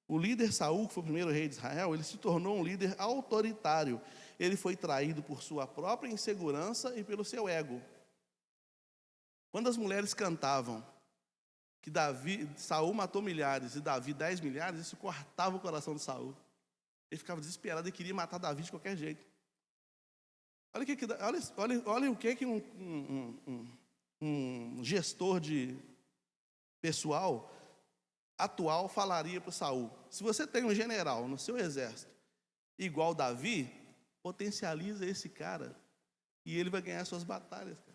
O líder Saul, que foi o primeiro rei de Israel, ele se tornou um líder autoritário. Ele foi traído por sua própria insegurança e pelo seu ego. Quando as mulheres cantavam que Saul matou milhares e Davi 10 milhares, isso cortava o coração de Saul. Ele ficava desesperado e queria matar Davi de qualquer jeito. Olha o que um gestor de pessoal atual falaria para Saul. Se você tem um general no seu exército igual Davi, potencializa esse cara e ele vai ganhar suas batalhas, cara.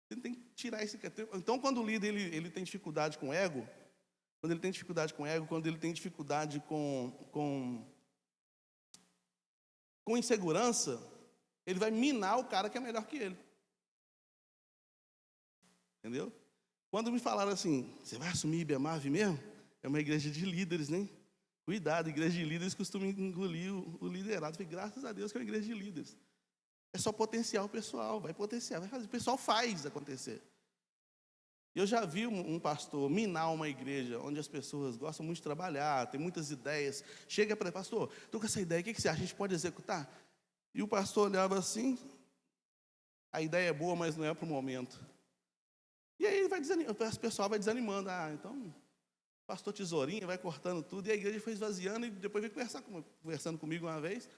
Você tem que tirar esse cara. Então, quando o líder ele tem dificuldade com ego, quando ele tem dificuldade com insegurança, ele vai minar o cara que é melhor que ele. Entendeu? Quando me falaram assim, você vai assumir IBEMAV mesmo? É uma igreja de líderes, né? Cuidado, igreja de líderes costuma engolir o liderado. Eu falei, graças a Deus que é uma igreja de líderes. É só potenciar o pessoal, vai potenciar, vai fazer. O pessoal faz acontecer. Eu já vi um pastor minar uma igreja onde as pessoas gostam muito de trabalhar, tem muitas ideias. Chega para ele, pastor, estou com essa ideia, o que você acha? A gente pode executar? E o pastor olhava assim, a ideia é boa, mas não é para o momento. E aí ele vai desanimando, o pessoal vai desanimando. Então, pastor tesourinho vai cortando tudo. E a igreja foi esvaziando e depois veio conversando comigo uma vez.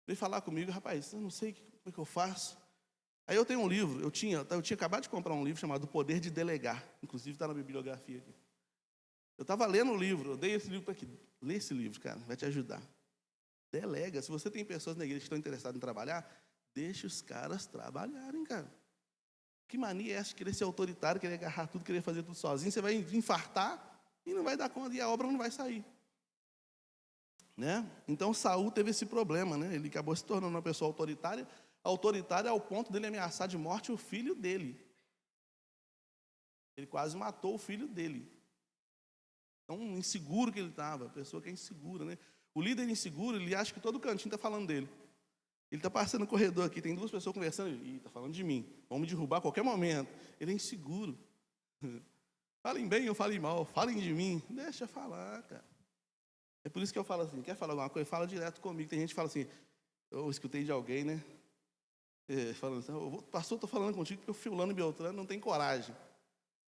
Veio falar comigo, rapaz, eu não sei como é que eu faço. Aí eu tenho um livro, eu tinha acabado de comprar um livro chamado O Poder de Delegar. Inclusive está na bibliografia aqui. Eu estava lendo o livro, eu dei esse livro para aqui. Lê esse livro, cara, vai te ajudar. Delega. Se você tem pessoas na igreja que estão interessadas em trabalhar, deixe os caras trabalharem, cara. Que mania é essa de querer ser autoritário, querer agarrar tudo, querer fazer tudo sozinho? Você vai infartar e não vai dar conta, e a obra não vai sair. Né? Então Saul teve esse problema, né? Ele acabou se tornando uma pessoa autoritária ao ponto dele ameaçar de morte o filho dele. Ele quase matou o filho dele. Tão inseguro que ele estava, a pessoa que é insegura, né? O líder inseguro, ele acha que todo cantinho está falando dele. Ele está passando no corredor aqui, tem duas pessoas conversando, ele está falando de mim, vão me derrubar a qualquer momento. Ele é inseguro. Falem bem ou falem mal, falem de mim, deixa falar, cara. É por isso que eu falo assim, quer falar alguma coisa, fala direto comigo. Tem gente que fala assim, eu escutei de alguém, né? Falando assim, pastor, estou falando contigo porque o fulano e Beltrano não tem coragem.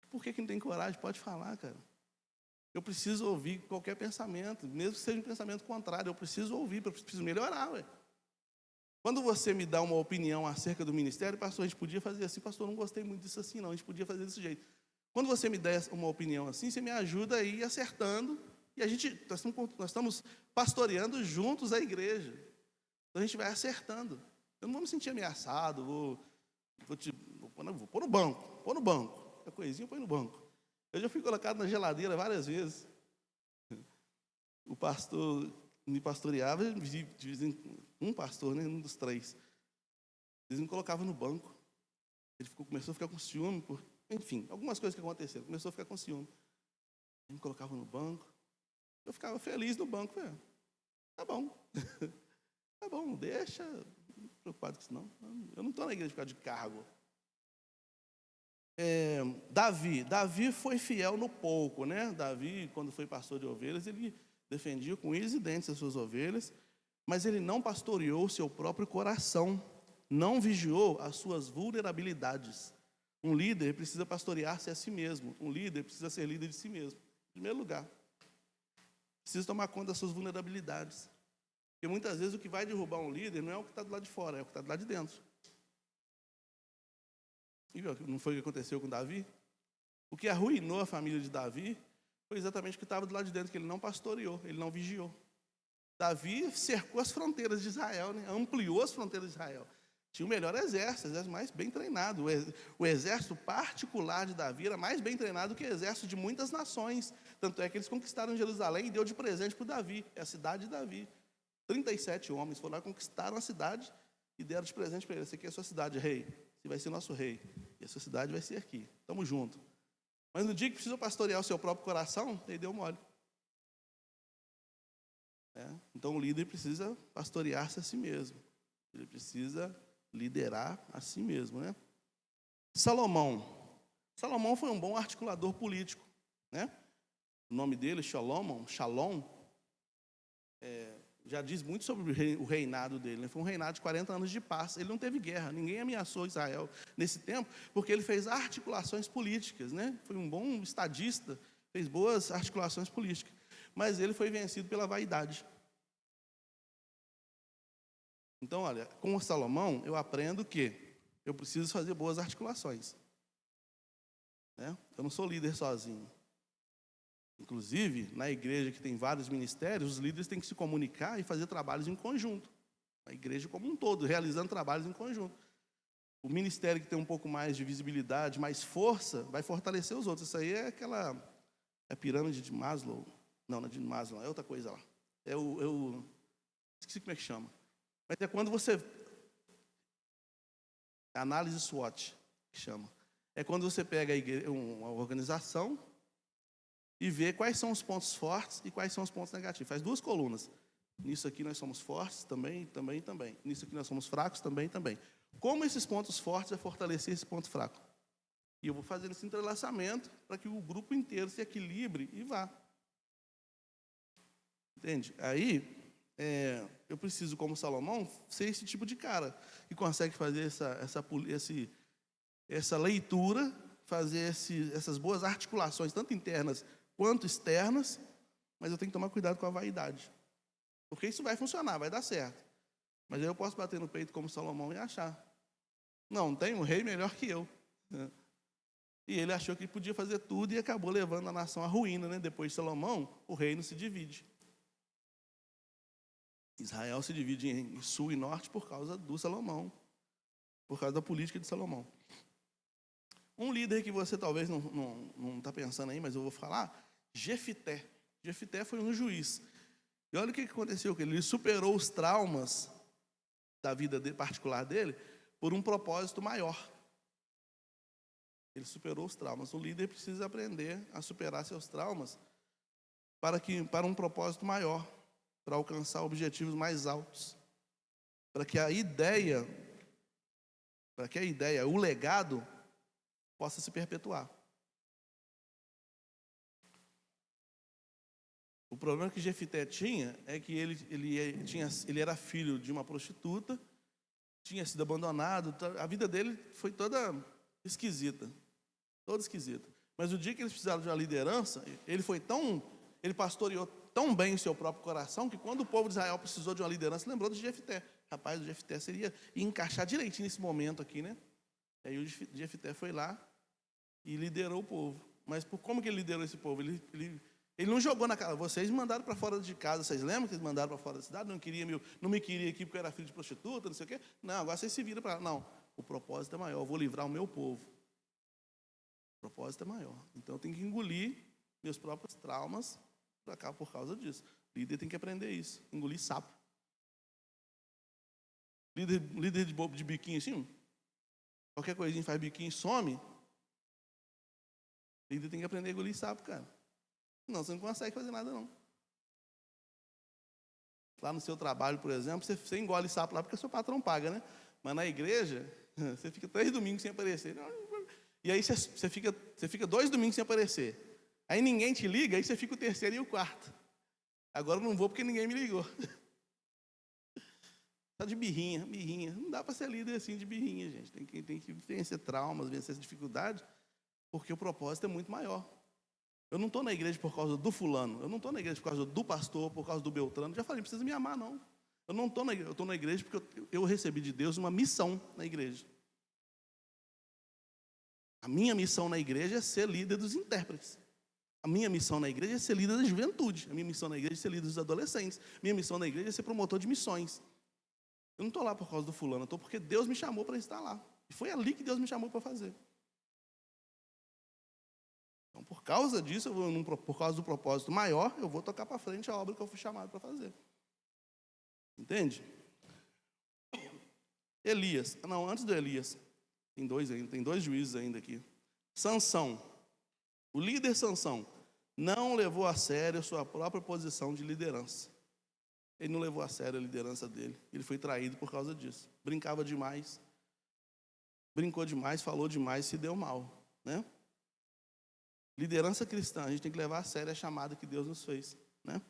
Por que não tem coragem? Pode falar, cara. Eu preciso ouvir qualquer pensamento, mesmo que seja um pensamento contrário, eu preciso ouvir, eu preciso melhorar, ué. Quando você me dá uma opinião acerca do ministério, pastor, a gente podia fazer assim, pastor, não gostei muito disso assim, não, a gente podia fazer desse jeito. Quando você me der uma opinião assim, você me ajuda a ir acertando, e nós estamos pastoreando juntos a igreja. Então a gente vai acertando. Eu não vou me sentir ameaçado, vou pôr no banco. A coisinha põe no banco. Eu já fui colocado na geladeira várias vezes. O pastor me pastoreava, um pastor, né, um dos três. Eles me colocavam no banco. Ele começou a ficar com ciúme, enfim, algumas coisas que aconteceram. Começou a ficar com ciúme. Ele me colocava no banco. Eu ficava feliz no banco. Tá bom. Tá bom, deixa. Não estou preocupado com isso, não. Eu não estou na igreja por causa de cargo. Davi foi fiel no pouco, né? Davi, quando foi pastor de ovelhas, ele defendia com unhas e dentes as suas ovelhas, mas ele não pastoreou o seu próprio coração, não vigiou as suas vulnerabilidades. Um líder precisa pastorear-se a si mesmo. Um líder precisa ser líder de si mesmo. Em primeiro lugar, precisa tomar conta das suas vulnerabilidades. Porque muitas vezes o que vai derrubar um líder não é o que está do lado de fora, é o que está do lado de dentro. E não foi o que aconteceu com Davi? O que arruinou a família de Davi foi exatamente o que estava do lado de dentro, que ele não pastoreou, ele não vigiou. Davi cercou as fronteiras de Israel, né? Ampliou as fronteiras de Israel. Tinha o melhor exército mais bem treinado. O exército particular de Davi era mais bem treinado que o exército de muitas nações. Tanto é que eles conquistaram Jerusalém e deu de presente para Davi, é a cidade de Davi. 37 homens foram lá, conquistaram a cidade e deram de presente para ele. Essa aqui é a sua cidade, rei. Você vai ser nosso rei. E a sua cidade vai ser aqui. Estamos juntos. Mas no dia que precisou pastorear o seu próprio coração, ele deu mole. Então o líder precisa pastorear-se a si mesmo. Ele precisa liderar a si mesmo, né? Salomão foi um bom articulador político, né? O nome dele, Shalom, já diz muito sobre o reinado dele, né? Foi um reinado de 40 anos de paz. Ele não teve guerra, ninguém ameaçou Israel nesse tempo, porque ele fez articulações políticas, né? Foi um bom estadista, fez boas articulações políticas. Mas ele foi vencido pela vaidade. Então, olha, com o Salomão, eu aprendo que eu preciso fazer boas articulações. Né? Eu não sou líder sozinho. Inclusive, na igreja que tem vários ministérios, os líderes têm que se comunicar e fazer trabalhos em conjunto. A igreja como um todo, realizando trabalhos em conjunto. O ministério que tem um pouco mais de visibilidade, mais força, vai fortalecer os outros. Isso aí é aquela a pirâmide de Maslow. Não é de Maslow, é outra coisa lá. Esqueci como é que chama. Mas é quando você... Análise SWOT, que chama. É quando você pega uma organização e vê quais são os pontos fortes e quais são os pontos negativos. Faz duas colunas. Nisso aqui nós somos fortes, também. Nisso aqui nós somos fracos, também. Como esses pontos fortes vai fortalecer esse ponto fraco? E eu vou fazendo esse entrelaçamento para que o grupo inteiro se equilibre e vá. Entende? Aí, eu preciso, como Salomão, ser esse tipo de cara que consegue fazer essa leitura, fazer essas boas articulações, tanto internas quanto externas, mas eu tenho que tomar cuidado com a vaidade. Porque isso vai funcionar, vai dar certo. Mas aí eu posso bater no peito como Salomão e achar. Não, tem um rei melhor que eu. E ele achou que podia fazer tudo e acabou levando a nação à ruína, né? Depois de Salomão, o reino se divide. Israel se divide em sul e norte por causa do Salomão, por causa da política de Salomão. Um líder que você talvez não está pensando aí, mas eu vou falar, Jefité. Jefité foi um juiz. E olha o que aconteceu com ele. Ele superou os traumas da vida particular dele por um propósito maior. Ele superou os traumas. O líder precisa aprender a superar seus traumas para um propósito maior, para alcançar objetivos mais altos, para que a ideia, o legado, possa se perpetuar. O problema que Jefité tinha é que ele era filho de uma prostituta, tinha sido abandonado, a vida dele foi toda esquisita. Mas o dia que eles precisaram de uma liderança, ele pastoreou tão bem o seu próprio coração, que quando o povo de Israel precisou de uma liderança, lembrou de Jefité. Rapaz, o Jefité ia encaixar direitinho nesse momento aqui, né? Aí o Jefité foi lá e liderou o povo. Mas como que ele liderou esse povo? Ele não jogou na cara. Vocês me mandaram para fora de casa. Vocês lembram que eles mandaram para fora da cidade? Não me queria aqui porque eu era filho de prostituta, não sei o quê. Não, agora vocês se viram para lá. Não, o propósito é maior. Eu vou livrar o meu povo. O propósito é maior. Então eu tenho que engolir meus próprios traumas para cá por causa disso. O líder tem que aprender isso. Engolir sapo. Líder de biquinho assim, qualquer coisinha faz biquinho e some. O líder tem que aprender a engolir sapo, cara. Não, você não consegue fazer nada, não. Lá no seu trabalho, por exemplo, você engole sapo lá porque o seu patrão paga, né? Mas na igreja, você fica 3 domingos sem aparecer. E aí você fica 2 domingos sem aparecer. Aí ninguém te liga, aí você fica o 3º e o 4º. Agora eu não vou porque ninguém me ligou. Tá de birrinha. Não dá para ser líder assim de birrinha, gente. Tem que vencer traumas, vencer dificuldades, porque o propósito é muito maior. Eu não estou na igreja por causa do fulano. Eu não estou na igreja por causa do pastor, por causa do Beltrano. Já falei, não precisa me amar, não. Eu não estou na igreja. Eu estou na igreja porque eu recebi de Deus uma missão na igreja. A minha missão na igreja é ser líder dos intérpretes. A minha missão na igreja é ser líder da juventude. A minha missão na igreja é ser líder dos adolescentes. A minha missão na igreja é ser promotor de missões. Eu não estou lá por causa do fulano, eu estou porque Deus me chamou para estar lá. E foi ali que Deus me chamou para fazer. Então, por causa disso, por causa do propósito maior, eu vou tocar para frente a obra que eu fui chamado para fazer. Entende? Elias. Não, antes do Elias. Tem 2 juízes ainda aqui. Sansão. O líder Sansão não levou a sério a sua própria posição de liderança. Ele não levou a sério a liderança dele. Ele foi traído por causa disso. Brincava demais. Brincou demais, falou demais, se deu mal, né? Liderança cristã, a gente tem que levar a sério a chamada que Deus nos fez, né?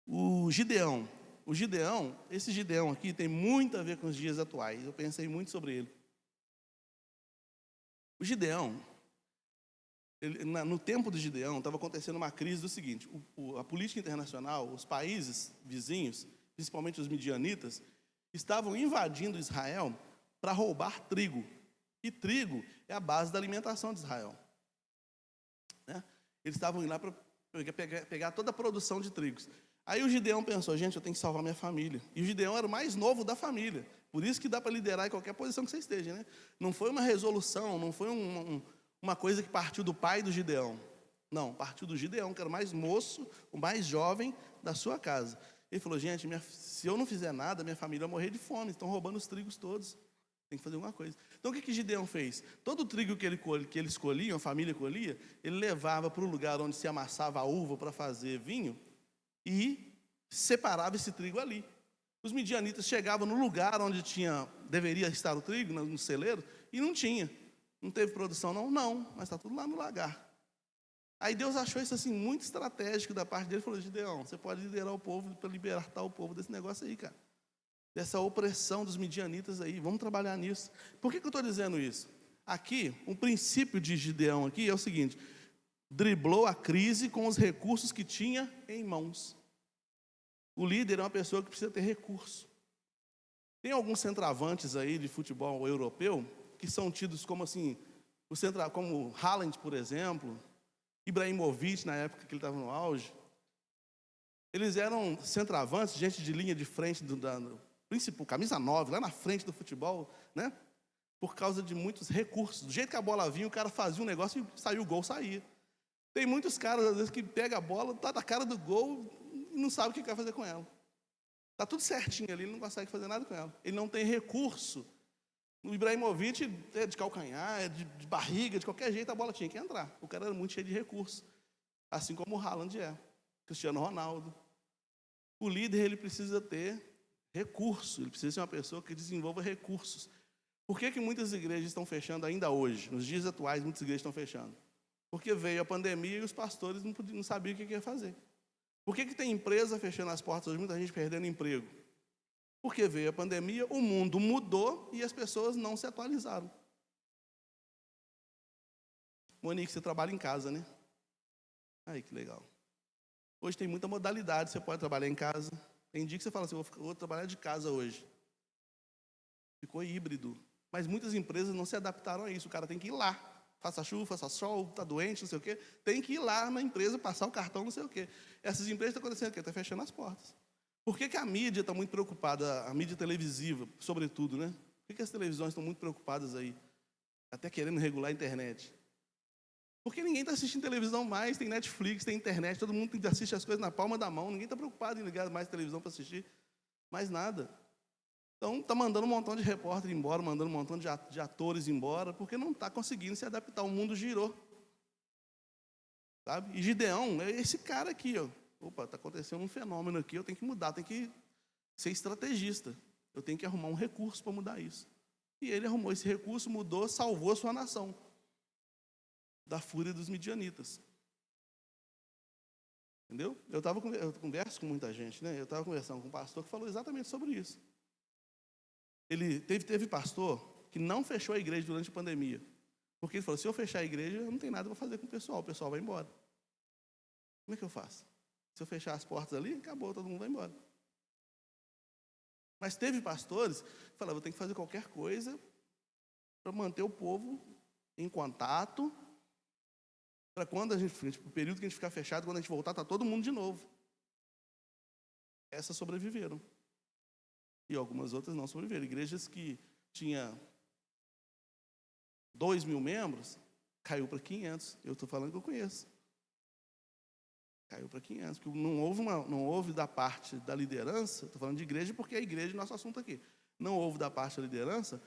O Gideão, esse Gideão aqui tem muito a ver com os dias atuais. Eu pensei muito sobre ele. O Gideão, no tempo do Gideão, estava acontecendo uma crise do seguinte: a política internacional, os países vizinhos, principalmente os midianitas, estavam invadindo Israel para roubar trigo. E trigo é a base da alimentação de Israel. Né? Eles estavam indo lá para pegar toda a produção de trigos. Aí o Gideão pensou, gente, eu tenho que salvar minha família. E o Gideão era o mais novo da família. Por isso que dá para liderar em qualquer posição que você esteja, né? Não foi uma resolução, não foi uma coisa que partiu do pai do Gideão. Não, partiu do Gideão, que era o mais moço, o mais jovem da sua casa. Ele falou, gente, se eu não fizer nada, minha família vai morrer de fome. Estão roubando os trigos todos. Tem que fazer alguma coisa. Então, o que Gideão fez? Todo o trigo que ele escolhia, a família colhia, ele levava para o lugar onde se amassava a uva para fazer vinho e separava esse trigo ali. Os midianitas chegavam no lugar onde deveria estar o trigo, no celeiro, e não tinha. Não teve produção, não? Não, mas está tudo lá no lagar. Aí Deus achou isso assim muito estratégico da parte dele e falou: Gideão, você pode liderar o povo para libertar o povo desse negócio aí, cara. Dessa opressão dos midianitas aí, vamos trabalhar nisso. Por que eu estou dizendo isso? Aqui, o princípio de Gideão aqui é o seguinte: driblou a crise com os recursos que tinha em mãos. O líder é uma pessoa que precisa ter recurso. Tem alguns centroavantes aí de futebol europeu que são tidos como assim, como Haaland, por exemplo, Ibrahimovic, na época que ele estava no auge. Eles eram centroavantes, gente de linha de frente, principal, camisa 9, lá na frente do futebol, né? Por causa de muitos recursos. Do jeito que a bola vinha, o cara fazia um negócio e saiu o gol, saía. Tem muitos caras, às vezes, que pega a bola, tá na cara do gol e não sabe o que vai fazer com ela. Tá tudo certinho ali, ele não consegue fazer nada com ela. Ele não tem recurso. O Ibrahimovic é de calcanhar, é de barriga, de qualquer jeito a bola tinha que entrar. O cara era muito cheio de recursos. Assim como o Haaland é, Cristiano Ronaldo. O líder, ele precisa ter recurso, ele precisa ser uma pessoa que desenvolva recursos. Por que muitas igrejas estão fechando ainda hoje? Nos dias atuais, muitas igrejas estão fechando. Porque veio a pandemia e os pastores não sabiam o que ia fazer. Por que tem empresa fechando as portas hoje, muita gente perdendo emprego? Porque veio a pandemia, o mundo mudou e as pessoas não se atualizaram. Monique, você trabalha em casa, né? Aí, que legal. Hoje tem muita modalidade, você pode trabalhar em casa. Tem dia que você fala assim, vou trabalhar de casa hoje. Ficou híbrido. Mas muitas empresas não se adaptaram a isso. O cara tem que ir lá. Faça chuva, faça sol, está doente, não sei o quê. Tem que ir lá na empresa, passar o cartão, não sei o quê. Essas empresas estão acontecendo o quê? Estão fechando as portas. Por que a mídia está muito preocupada, a mídia televisiva, sobretudo, né? Por que as televisões estão muito preocupadas aí? Até querendo regular a internet. Porque ninguém está assistindo televisão mais, tem Netflix, tem internet, todo mundo assiste as coisas na palma da mão, ninguém está preocupado em ligar mais televisão para assistir, mais nada. Então, está mandando um montão de repórter embora, mandando um montão de atores embora, porque não está conseguindo se adaptar, o mundo girou. Sabe? E Gideão é esse cara aqui, ó. Opa, está acontecendo um fenômeno aqui, eu tenho que mudar, tenho que ser estrategista. Eu tenho que arrumar um recurso para mudar isso. E ele arrumou esse recurso, mudou, salvou a sua nação da fúria dos midianitas. Entendeu? Eu converso com muita gente, né? Eu estava conversando com um pastor que falou exatamente sobre isso. Ele teve pastor que não fechou a igreja durante a pandemia. Porque ele falou, se eu fechar a igreja, eu não tenho nada para fazer com o pessoal vai embora. Como é que eu faço? Se eu fechar as portas ali, acabou, todo mundo vai embora. Mas teve pastores que falavam, eu tenho que fazer qualquer coisa para manter o povo em contato, para quando o período que a gente ficar fechado, quando a gente voltar, está todo mundo de novo. Essas sobreviveram. E algumas outras não sobreviveram. Igrejas que tinha 2.000 membros, caiu para 500. Eu estou falando que eu conheço. Caiu para 500. Porque não houve da parte da liderança, estou falando de igreja porque é a igreja nosso assunto aqui. Não houve da parte da liderança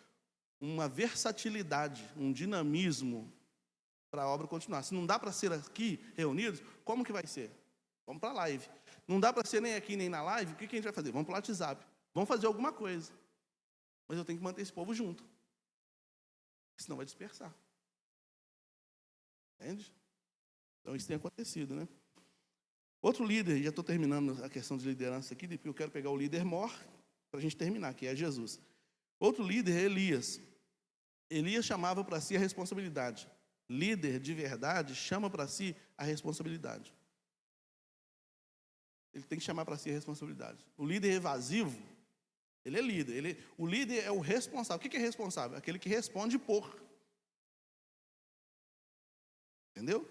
uma versatilidade, um dinamismo para a obra continuar. Se não dá para ser aqui reunidos, como que vai ser? Vamos para a live. Não dá para ser nem aqui nem na live, o que a gente vai fazer? Vamos para o WhatsApp. Vamos fazer alguma coisa. Mas eu tenho que manter esse povo junto. Senão vai dispersar. Entende? Então isso tem acontecido, né? Outro líder, já estou terminando a questão de liderança aqui, porque eu quero pegar o líder mor, para a gente terminar, que é Jesus. Outro líder é Elias. Elias chamava para si a responsabilidade. Líder de verdade chama para si a responsabilidade. Ele tem que chamar para si a responsabilidade. O líder evasivo, ele é líder. O líder é o responsável. O que é responsável? Aquele que responde por. Entendeu?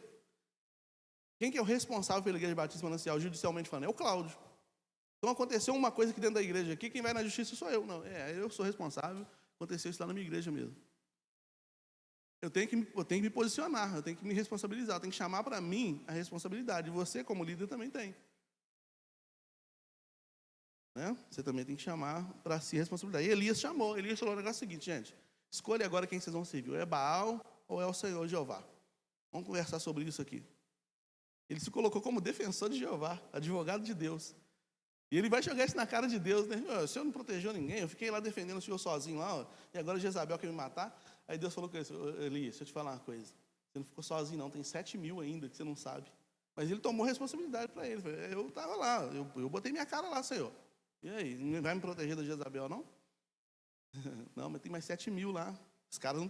Quem que é o responsável pela Igreja Batista Manancial, judicialmente falando? É o Cláudio. Então aconteceu uma coisa aqui dentro da igreja aqui, quem vai na justiça sou eu. Não, eu sou responsável, aconteceu isso lá na minha igreja mesmo. Eu tenho que me posicionar, eu tenho que me responsabilizar, eu tenho que chamar para mim a responsabilidade. E você, como líder, também tem. Né? Você também tem que chamar para si a responsabilidade. E Elias chamou. Elias falou o negócio seguinte, gente. Escolha agora quem vocês vão servir. Ou é Baal ou é o Senhor Jeová. Vamos conversar sobre isso aqui. Ele se colocou como defensor de Jeová, advogado de Deus. E ele vai jogar isso na cara de Deus, né? O Senhor não protegeu ninguém, eu fiquei lá defendendo o Senhor sozinho lá, ó, e agora Jezabel quer me matar. Aí Deus falou com ele: Elias, deixa eu te falar uma coisa. Você não ficou sozinho, não. Tem 7.000 ainda que você não sabe. Mas ele tomou responsabilidade para ele. Eu estava lá, eu botei minha cara lá, Senhor. E aí, não vai me proteger da Jezabel, não? Não, mas tem mais 7.000 lá. Os caras não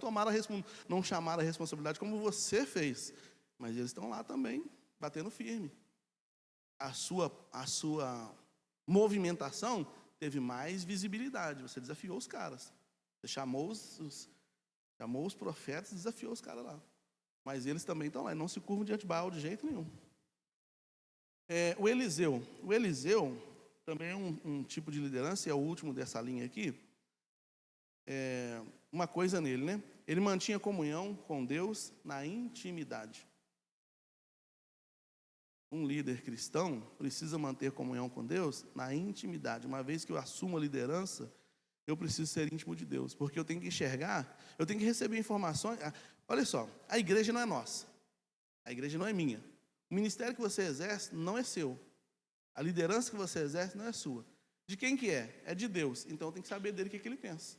não chamaram a responsabilidade como você fez. Mas eles estão lá também, batendo firme. A sua movimentação teve mais visibilidade. Você desafiou os caras. Você chamou os profetas e desafiou os caras lá. Mas eles também estão lá, e não se curvam diante de Baal de jeito nenhum. O Eliseu também é um tipo de liderança, e é o último dessa linha aqui. Uma coisa nele, né? Ele mantinha comunhão com Deus na intimidade. Um líder cristão precisa manter comunhão com Deus na intimidade. Uma vez que eu assumo a liderança, eu preciso ser íntimo de Deus, porque eu tenho que enxergar, eu tenho que receber informações. Olha só, a igreja não é nossa, a igreja não é minha. O ministério que você exerce não é seu. A liderança que você exerce não é sua. De quem que é? É de Deus. Então eu tenho que saber dele o que ele pensa.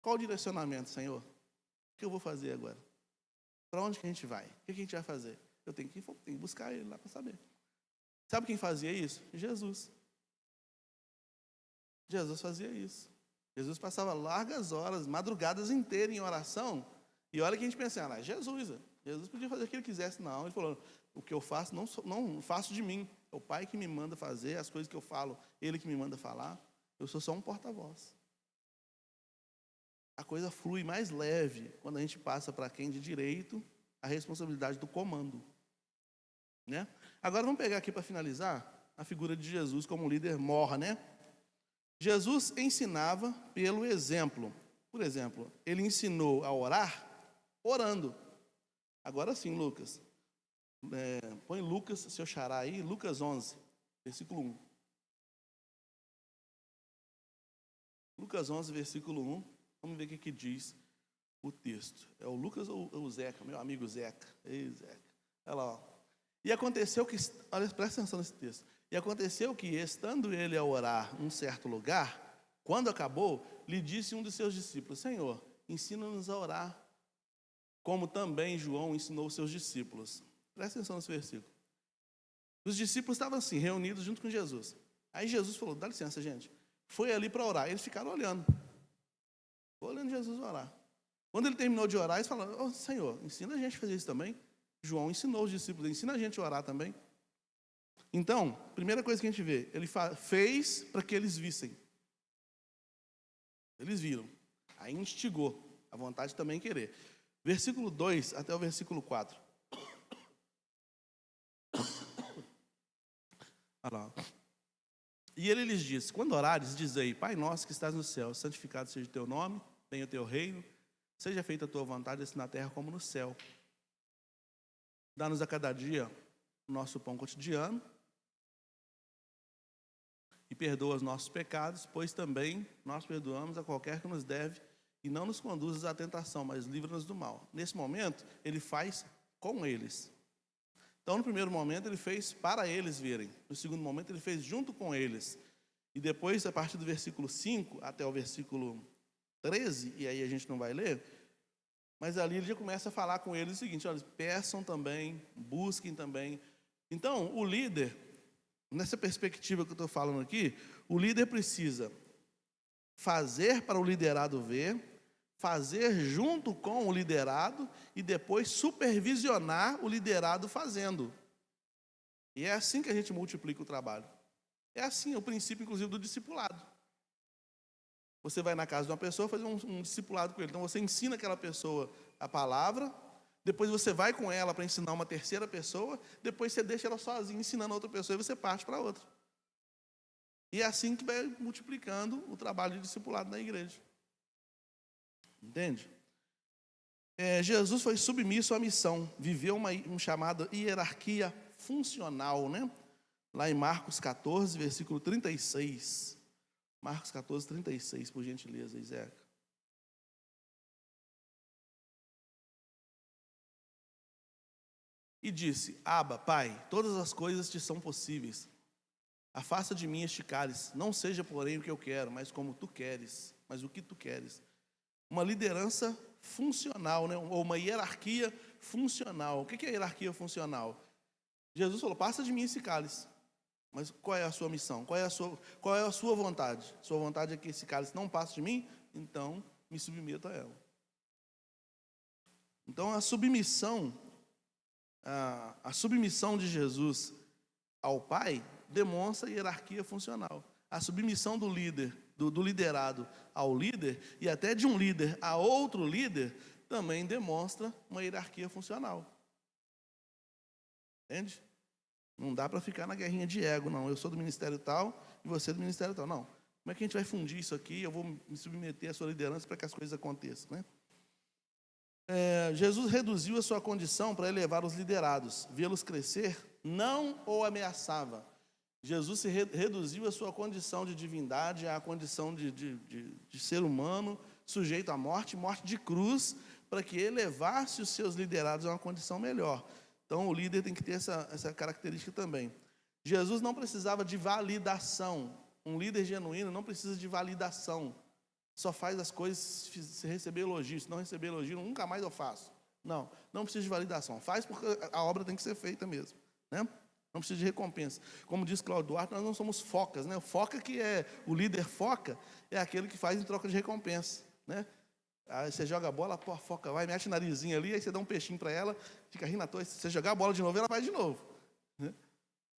Qual o direcionamento, Senhor? O que eu vou fazer agora? Para onde que a gente vai? O que a gente vai fazer? Eu tenho que buscar ele lá para saber. Sabe quem fazia isso? Jesus. Jesus fazia isso. Jesus passava largas horas, madrugadas inteiras em oração. E olha que a gente pensa, Jesus podia fazer o que ele quisesse. Não, ele falou: o que eu faço, não faço de mim. É o Pai que me manda fazer, as coisas que eu falo, Ele que me manda falar. Eu sou só um porta-voz. A coisa flui mais leve quando a gente passa para quem de direito a responsabilidade do comando. Né? Agora vamos pegar aqui para finalizar a figura de Jesus como líder mor, né? Jesus ensinava pelo exemplo. Por exemplo, ele ensinou a orar orando. Agora sim, Lucas. Põe Lucas, seu xará aí, Lucas 11, versículo 1. Lucas 11, versículo 1. Vamos ver o que diz o texto. É o Lucas ou o Zeca? Meu amigo Zeca. Ei, Zeca. Olha lá, ó. E aconteceu que, olha, presta atenção nesse texto. E aconteceu que, estando ele a orar num certo lugar, quando acabou, lhe disse um dos seus discípulos: Senhor, ensina-nos a orar, como também João ensinou os seus discípulos. Presta atenção nesse versículo. Os discípulos estavam assim, reunidos junto com Jesus. Aí Jesus falou: dá licença, gente. Foi ali para orar. Eles ficaram olhando. Olhando Jesus orar. Quando ele terminou de orar, eles falaram: Senhor, ensina a gente a fazer isso também. João ensinou os discípulos, ensina a gente a orar também. Então, primeira coisa que a gente vê, ele fez para que eles vissem. Eles viram. Aí instigou a vontade de também querer. Versículo 2 até o versículo 4. Olha lá. E ele lhes disse: quando orares, dizei: Pai nosso que estás no céu, santificado seja o teu nome, venha o teu reino, seja feita a tua vontade, assim na terra como no céu. Dá-nos a cada dia o nosso pão cotidiano e perdoa os nossos pecados, pois também nós perdoamos a qualquer que nos deve, e não nos conduzas à tentação, mas livra-nos do mal. Nesse momento, ele faz com eles. Então, no primeiro momento, ele fez para eles verem. No segundo momento, ele fez junto com eles. E depois, a partir do versículo 5 até o versículo 13, e aí a gente não vai ler, mas ali ele já começa a falar com eles o seguinte: olha, peçam também, busquem também. Então, o líder, nessa perspectiva que eu estou falando aqui, o líder precisa fazer para o liderado ver, fazer junto com o liderado e depois supervisionar o liderado fazendo. E é assim que a gente multiplica o trabalho. É assim o princípio, inclusive, do discipulado. Você vai na casa de uma pessoa fazer um discipulado com ele. Então você ensina aquela pessoa a palavra, depois você vai com ela para ensinar uma terceira pessoa, depois você deixa ela sozinha ensinando a outra pessoa e você parte para outra. E é assim que vai multiplicando o trabalho de discipulado na igreja. Entende? Jesus foi submisso à missão, viveu uma chamada hierarquia funcional, né? Lá em Marcos 14, versículo 36. Marcos 14, 36, por gentileza, Zeca. E disse: Abba, Pai, todas as coisas te são possíveis. Afasta de mim este cálice, não seja, porém, o que eu quero, mas como tu queres, mas o que tu queres. Uma liderança funcional, né? Ou uma hierarquia funcional. O que é hierarquia funcional? Jesus falou, passa de mim esse cálice. Mas qual é a sua missão? Qual é a sua vontade? Sua vontade é que esse cálice não passe de mim? Então, me submeto a ela. Então, a submissão de Jesus ao Pai demonstra hierarquia funcional. A submissão do líder, do liderado ao líder, e até de um líder a outro líder, também demonstra uma hierarquia funcional. Entende? Não dá para ficar na guerrinha de ego, não. Eu sou do ministério tal e você é do ministério tal. Não. Como é que a gente vai fundir isso aqui? Eu vou me submeter à sua liderança para que as coisas aconteçam, né? Jesus reduziu a sua condição para elevar os liderados. Vê-los crescer não o ameaçava. Jesus se reduziu a sua condição de divindade à condição de ser humano, sujeito à morte de cruz, para que elevasse os seus liderados a uma condição melhor. Então, o líder tem que ter essa característica também. Jesus não precisava de validação. Um líder genuíno não precisa de validação. Só faz as coisas se receber elogio. Se não receber elogio, nunca mais eu faço. Não precisa de validação. Faz porque a obra tem que ser feita mesmo, né? Não precisa de recompensa. Como diz Cláudio Duarte, nós não somos focas, né? Foca que é o líder foca, é aquele que faz em troca de recompensa, né? Aí você joga a bola, a foca vai, mete o narizinho ali, aí você dá um peixinho para ela, fica rindo à toa. Se você jogar a bola de novo, ela vai de novo, né?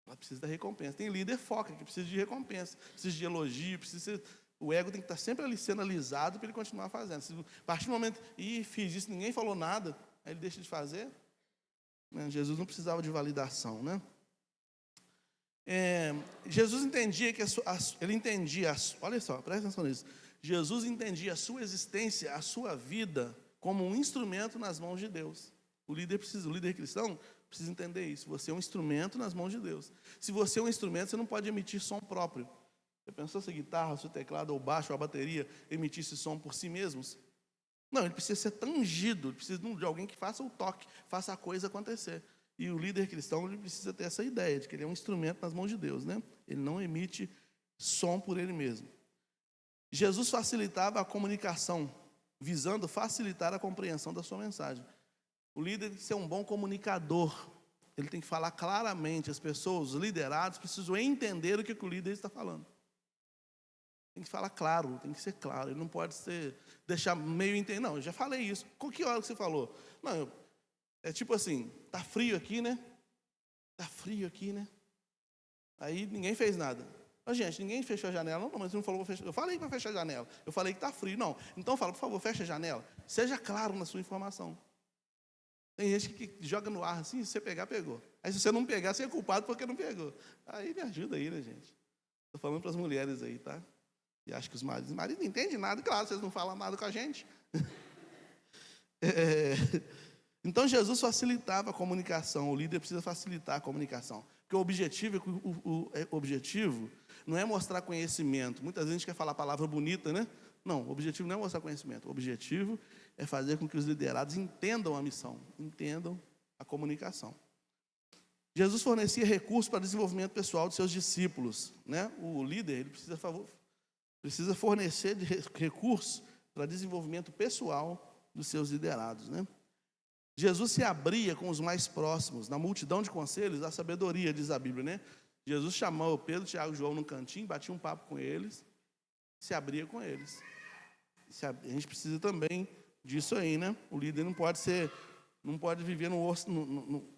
Ela precisa da recompensa. Tem líder foca que precisa de recompensa, precisa de elogio, o ego tem que estar sempre ali sendo alisado para ele continuar fazendo. Se a partir do momento, fiz isso, ninguém falou nada, aí ele deixa de fazer, né? Jesus não precisava de validação, né? Jesus entendia olha só, presta atenção nisso. Jesus entendia a sua existência, a sua vida, como um instrumento nas mãos de Deus. O líder cristão precisa entender isso. Você é um instrumento nas mãos de Deus. Se você é um instrumento, você não pode emitir som próprio. Você pensou se a guitarra, se o teclado, ou o baixo, ou a bateria emitisse som por si mesmos? Não, ele precisa ser tangido, ele precisa de alguém que faça o toque, faça a coisa acontecer. E o líder cristão, ele precisa ter essa ideia de que ele é um instrumento nas mãos de Deus, né? Ele não emite som por ele mesmo. Jesus facilitava a comunicação, visando facilitar a compreensão da sua mensagem. O líder tem que ser um bom comunicador. Ele tem que falar claramente. As pessoas, os liderados, precisam entender o que o líder está falando. Tem que falar claro, tem que ser claro. Ele não pode deixar meio entender. Não, eu já falei isso. Com que hora que você falou? Não, é tipo assim, tá frio aqui, né? Tá frio aqui, né? Aí ninguém fez nada. Gente, ninguém fechou a janela. Não, mas você não falou para fechar. Eu falei para fechar a janela. Eu falei que tá frio. Não, então fala, por favor, fecha a janela. Seja claro na sua informação. Tem gente que joga no ar assim, se você pegar, pegou. Aí se você não pegar, você é culpado porque não pegou. Aí me ajuda aí, né, gente? Estou falando para as mulheres aí, tá? E acho que os maridos não entendem nada. Claro, vocês não falam nada com a gente. Então, Jesus facilitava a comunicação. O líder precisa facilitar a comunicação. Porque o objetivo não é mostrar conhecimento. Muitas vezes a gente quer falar a palavra bonita, né? Não, o objetivo não é mostrar conhecimento. O objetivo é fazer com que os liderados entendam a missão, entendam a comunicação. Jesus fornecia recursos para o desenvolvimento pessoal de seus discípulos, né? O líder ele precisa fornecer recursos para desenvolvimento pessoal dos seus liderados, né? Jesus se abria com os mais próximos. Na multidão de conselhos, a sabedoria, diz a Bíblia, né? Jesus chamou Pedro, Tiago e João num cantinho, batia um papo com eles, se abria com eles. A gente precisa também disso aí, né? O líder não pode viver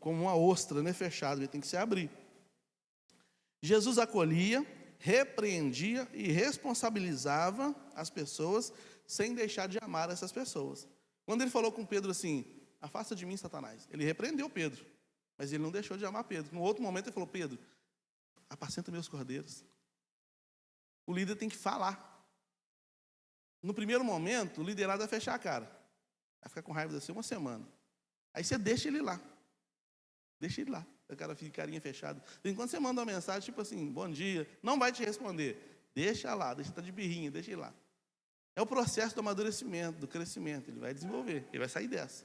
como uma ostra, né, fechado, ele tem que se abrir. Jesus acolhia, repreendia e responsabilizava as pessoas sem deixar de amar essas pessoas. Quando ele falou com Pedro assim, afasta de mim, Satanás, ele repreendeu Pedro, mas ele não deixou de amar Pedro. No outro momento ele falou, Pedro, apacenta meus cordeiros. O líder tem que falar. No primeiro momento, o liderado vai fechar a cara. Vai ficar com raiva de você uma semana. Aí você deixa ele lá. Deixa ele lá. O cara fica carinha fechada. Enquanto você manda uma mensagem, tipo assim, bom dia, não vai te responder. Deixa lá, deixa estar de birrinha, deixa ele lá. É o processo do amadurecimento, do crescimento. Ele vai desenvolver, ele vai sair dessa.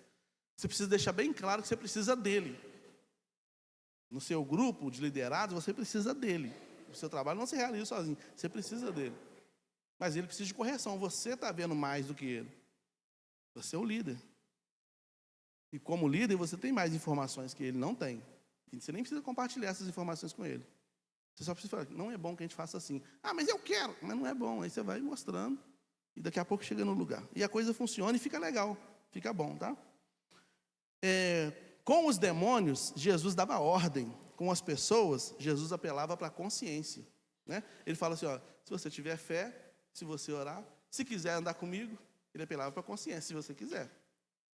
Você precisa deixar bem claro que você precisa dele. No seu grupo de liderados, você precisa dele. O seu trabalho não se realiza sozinho, você precisa dele. Mas ele precisa de correção, você está vendo mais do que ele. Você é o líder. E como líder, você tem mais informações que ele não tem. E você nem precisa compartilhar essas informações com ele. Você só precisa falar, não é bom que a gente faça assim. Ah, mas eu quero. Mas não é bom. Aí você vai mostrando e daqui a pouco chega no lugar. E a coisa funciona e fica legal. Fica bom, tá? Com os demônios, Jesus dava ordem. Com as pessoas, Jesus apelava para a consciência. Né? Ele fala assim, ó, se você tiver fé, se você orar, se quiser andar comigo, ele apelava para a consciência, se você quiser.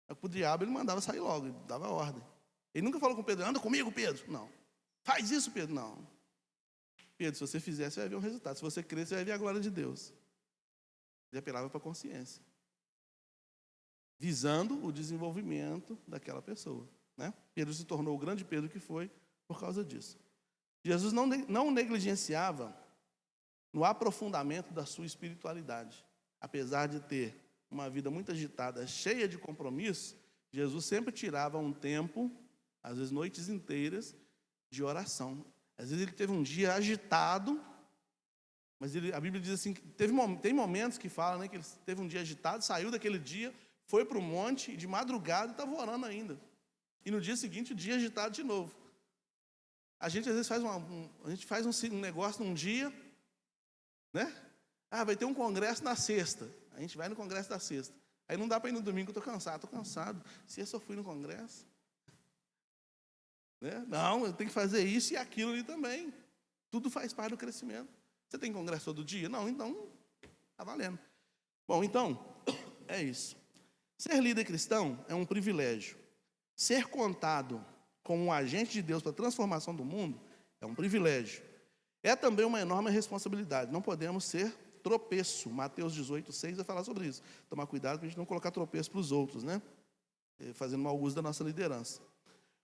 Para o diabo ele mandava sair logo, ele dava ordem. Ele nunca falou com Pedro, anda comigo, Pedro. Não. Faz isso, Pedro. Não. Pedro, se você fizer, você vai ver um resultado. Se você crer, você vai ver a glória de Deus. Ele apelava para a consciência. Visando o desenvolvimento daquela pessoa. Né? Pedro se tornou o grande Pedro que foi por causa disso. Jesus não negligenciava no aprofundamento da sua espiritualidade. Apesar de ter uma vida muito agitada, cheia de compromissos, Jesus sempre tirava um tempo, às vezes noites inteiras, de oração. Às vezes ele teve um dia agitado, mas a Bíblia diz assim, que tem momentos que fala, né, que ele teve um dia agitado, saiu daquele dia, foi para o monte, e de madrugada estava orando ainda. E no dia seguinte, o dia agitado de novo. A gente às vezes faz um negócio num dia, né? Ah, vai ter um congresso na sexta. A gente vai no congresso da sexta. Aí não dá para ir no domingo, eu estou cansado. Sexta eu fui no congresso. Né? Não, eu tenho que fazer isso e aquilo ali também. Tudo faz parte do crescimento. Você tem congresso todo dia? Não, então está valendo. Bom, então, é isso. Ser líder cristão é um privilégio. Ser contado como um agente de Deus para a transformação do mundo é um privilégio. É também uma enorme responsabilidade. Não podemos ser tropeço. Mateus 18:6 vai falar sobre isso. Tomar cuidado para a gente não colocar tropeço para os outros, né? Fazendo mau uso da nossa liderança.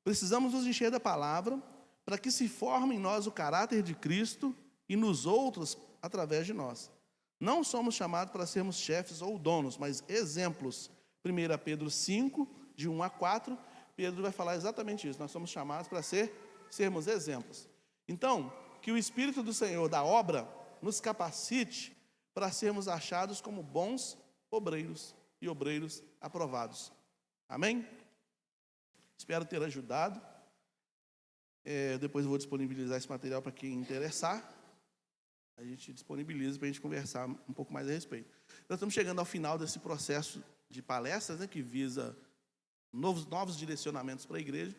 Precisamos nos encher da palavra para que se forme em nós o caráter de Cristo e nos outros através de nós. Não somos chamados para sermos chefes ou donos, mas exemplos. 1 Pedro 5, de 1 a 4, Pedro vai falar exatamente isso. Nós somos chamados para sermos exemplos. Então, que o Espírito do Senhor da obra nos capacite para sermos achados como bons obreiros e obreiros aprovados. Amém? Espero ter ajudado. Depois eu vou disponibilizar esse material para quem interessar. A gente disponibiliza para a gente conversar um pouco mais a respeito. Nós estamos chegando ao final desse processo de palestras, né, que visa novos direcionamentos para a igreja.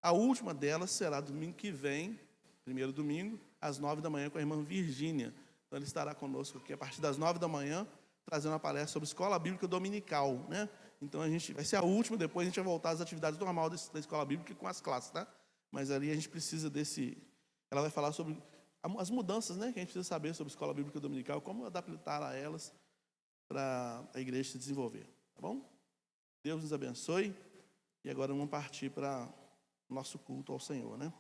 A última delas será domingo que vem, primeiro domingo, às 9 da manhã, com a irmã Virgínia. Então, ele estará conosco aqui a partir das 9 da manhã, trazendo uma palestra sobre escola bíblica dominical, né? Então, vai ser a última, depois a gente vai voltar às atividades normais da escola bíblica com as classes, tá? Mas ali a gente precisa ela vai falar sobre as mudanças, né, que a gente precisa saber sobre escola bíblica dominical, como adaptar a elas para a igreja se desenvolver, tá bom? Deus nos abençoe. E agora vamos partir para o nosso culto ao Senhor, né?